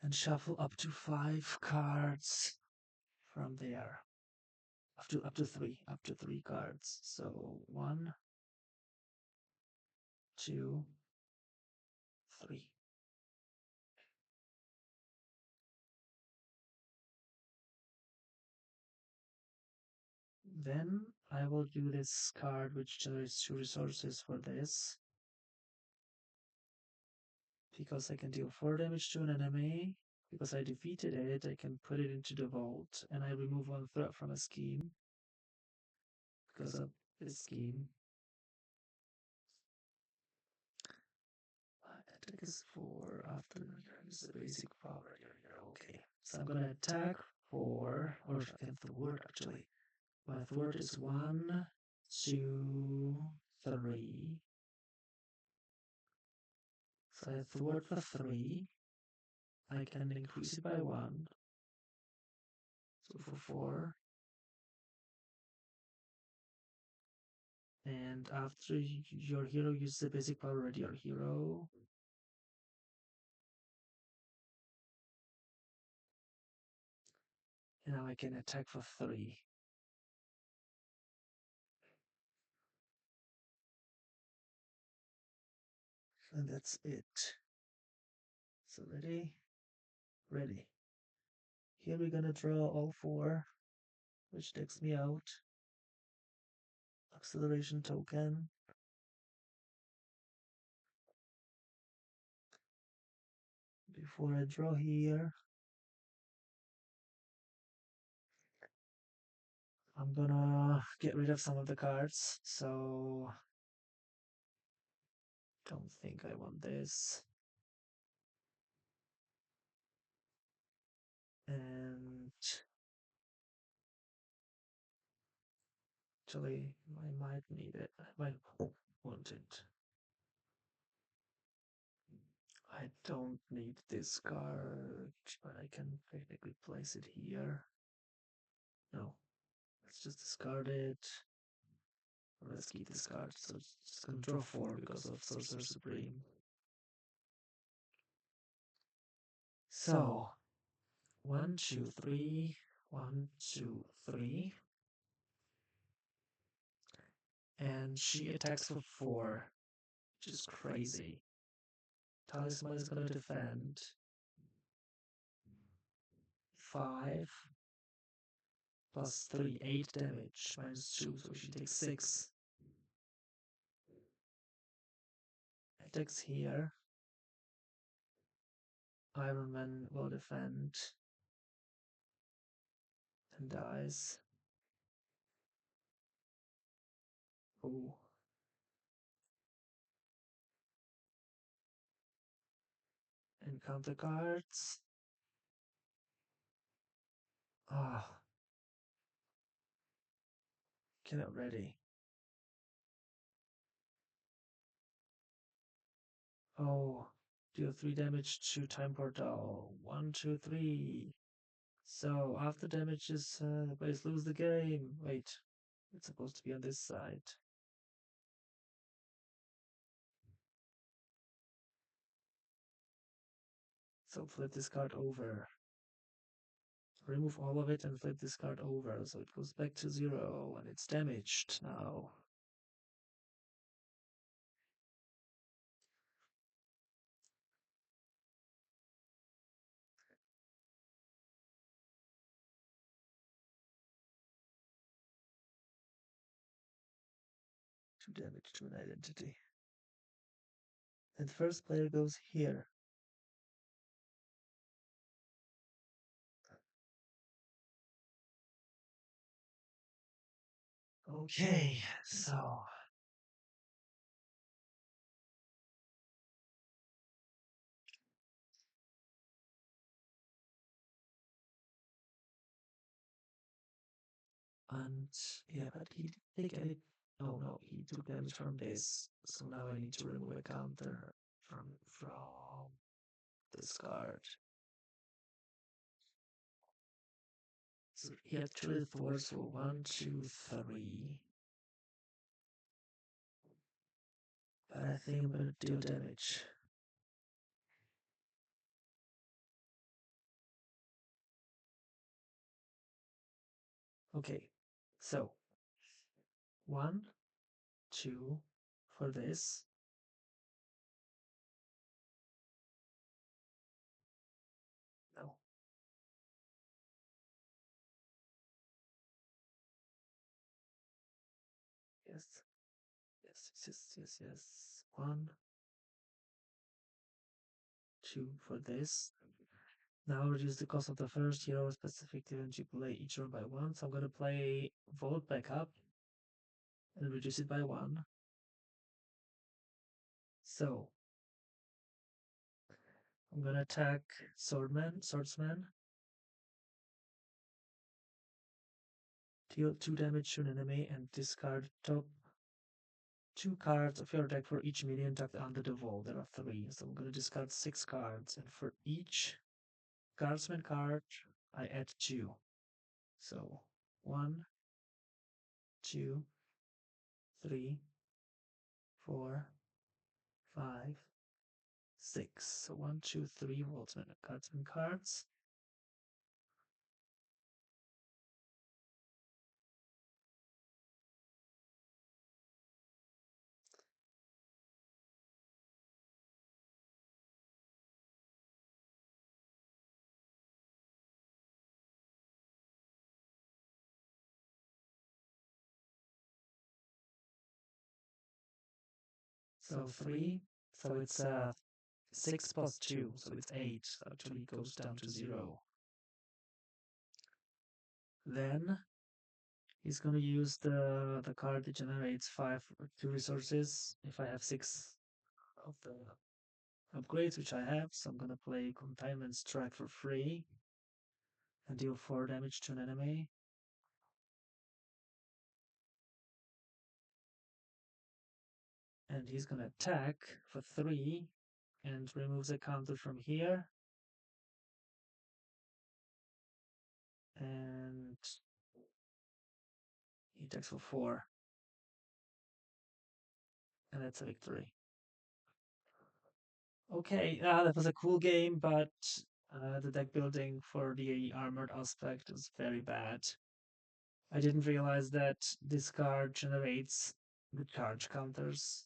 And shuffle up to 5 cards from there. Up to 3 cards. So 1, 2, 3. Then I will do this card which generates 2 resources for this. Because I can deal 4 damage to an enemy. Because I defeated it, I can put it into the vault, and I remove 1 threat from a scheme. Because of this scheme. Attack is 4 after use the basic power here. Okay. So I'm gonna attack 4, or if I can thwart actually. My thwart is 1, 2, 3. So I thwart for 3. I can increase it by 1. So for 4. And after your hero uses the basic power, ready your hero. And now I can attack for 3. And that's it. So ready? Ready. Here we're gonna draw all 4, which takes me out. Acceleration token. Before I draw here, I'm gonna get rid of some of the cards. So don't think I want this. And actually, I might need it. I might want it. I don't need this card, but I can technically place it here. No, let's just discard it. Or let's keep this card. So it's just gonna draw 4 because of Sorcerer Supreme. So 1, 2, 3. 1, 2, 3. And she attacks for 4, which is crazy. Talisman is gonna defend 5 plus 3, 8 damage, minus 2, so she takes 6. Attacks here. Iron Man will defend and dies. Oh. Encounter cards. Ah. Get it ready. Oh. Deal 3 damage to Time Portal. 1, 2, 3. So after damage is please lose the game. Wait. It's supposed to be on this side. So flip this card over. Remove all of it and flip this card over, so it goes back to 0 and it's damaged now. Two damage to an identity. And the first player goes here. Okay, so and yeah, but he didn't take any Oh no, he took damage from this, so now I need to remove a counter from this card. So he actually forced for 1, 2, 3. But I think I'm gonna deal damage. Okay, so 1, 2 for this. No. Yes. Yes, yes, yes, yes. 1, 2 for this. Now reduce the cost of the first hero specifically when you play each round by 1. So I'm gonna play Vault back up and reduce it by 1. So I'm gonna attack Swordsman, deal 2 damage to an enemy, and discard top 2 cards of your deck for each minion tucked under the wall. There are 3, so I'm gonna discard 6 cards, and for each Guardsman card, I add 2. So 1, 2, 3, 4, 5, 6. So 1, 2, 3 Guardsman cards. So 3. So it's 6 plus 2, so it's 8. So actually goes down to 0. Then he's gonna use the card that generates 2 resources if I have 6 of the upgrades, which I have. So I'm gonna play Containment Strike for free and deal 4 damage to an enemy. And he's gonna attack for 3 and removes a counter from here. And he attacks for 4. And that's a victory. Okay, that was a cool game, but the deck building for the armored aspect is very bad. I didn't realize that this card generates the charge counters,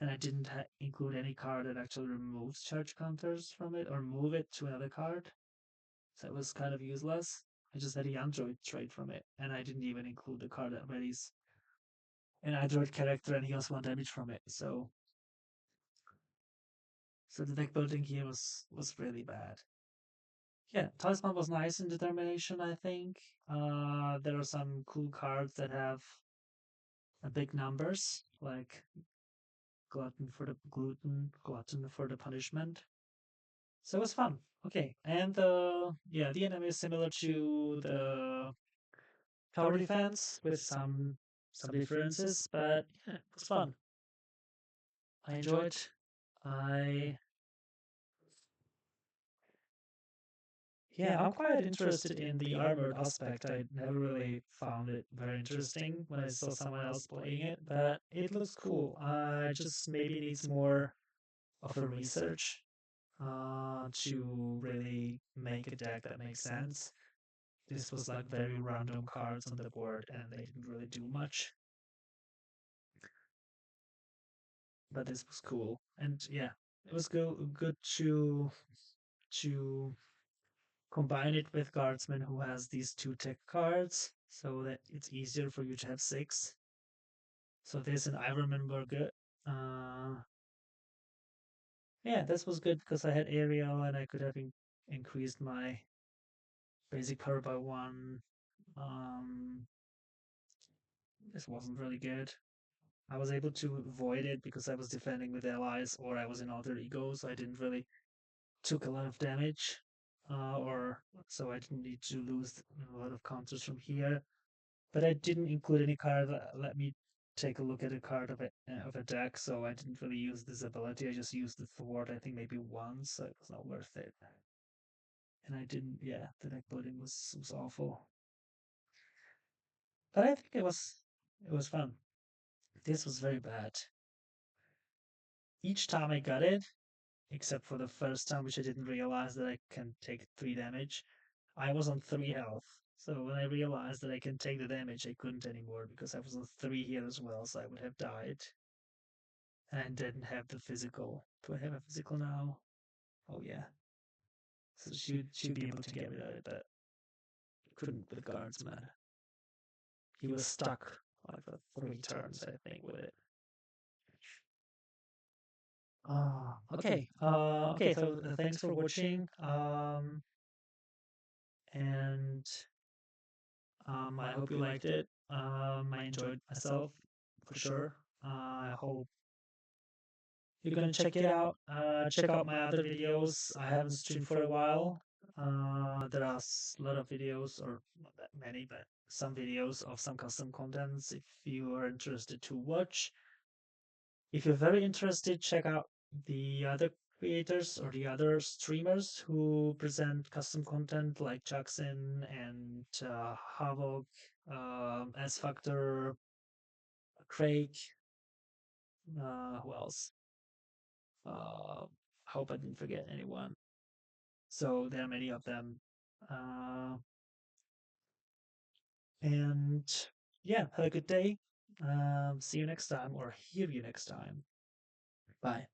and I didn't include any card that actually removes charge counters from it or move it to another card. So it was kind of useless. I just had a Android trait from it, and I didn't even include the card that readies an Android character, and he also 1 damage from it. So the deck building here was really bad. Yeah, Talisman was nice in determination, I think. There are some cool cards that have big numbers, like glutton for the punishment. So it was fun. Okay, and yeah, the enemy is similar to the tower defense with some differences, but yeah, it was fun. I enjoyed. I Yeah, I'm quite interested in the armored aspect. I never really found it very interesting when I saw someone else playing it, but it looks cool. I just maybe needs more of a research to really make a deck that makes sense. This was like very random cards on the board and they didn't really do much. But this was cool. And yeah, it was good to combine it with Guardsman who has these 2 tech cards so that it's easier for you to have 6. So this and I remember good. Yeah, this was good because I had Ariel and I could have increased my basic power by 1. Um, this wasn't really good. I was able to avoid it because I was defending with allies or I was in alter ego, so I didn't really took a lot of damage. Or so I didn't need to lose a lot of counters from here. But I didn't include any card that let me take a look at a card of a deck, so I didn't really use this ability. I just used the thwart, I think maybe once, so it was not worth it. And I didn't. Yeah, the deck building was awful, but I think it was fun. This was very bad. Each time I got it, except for the first time, which I didn't realize that I can take 3 damage. I was on 3 health. So when I realized that I can take the damage, I couldn't anymore because I was on 3 here as well, so I would have died. And I didn't have the physical. Do I have a physical now? Oh yeah. So she'd be able to get rid of it, but couldn't with Guardsman. He was stuck like for 3 turns, I think, with it. Okay. So thanks for watching. And I hope you liked it. I enjoyed myself for sure. I hope you're gonna check it out. Check out my other videos. I haven't streamed for a while. There are a lot of videos, or not that many, but some videos of some custom contents if you are interested to watch. If you're very interested, check out the other creators or the other streamers who present custom content like Jackson and Havoc, S Factor, Craig. Who else? I hope I didn't forget anyone. So there are many of them. Uh, and yeah, have a good day. See you next time or hear you next time. Bye.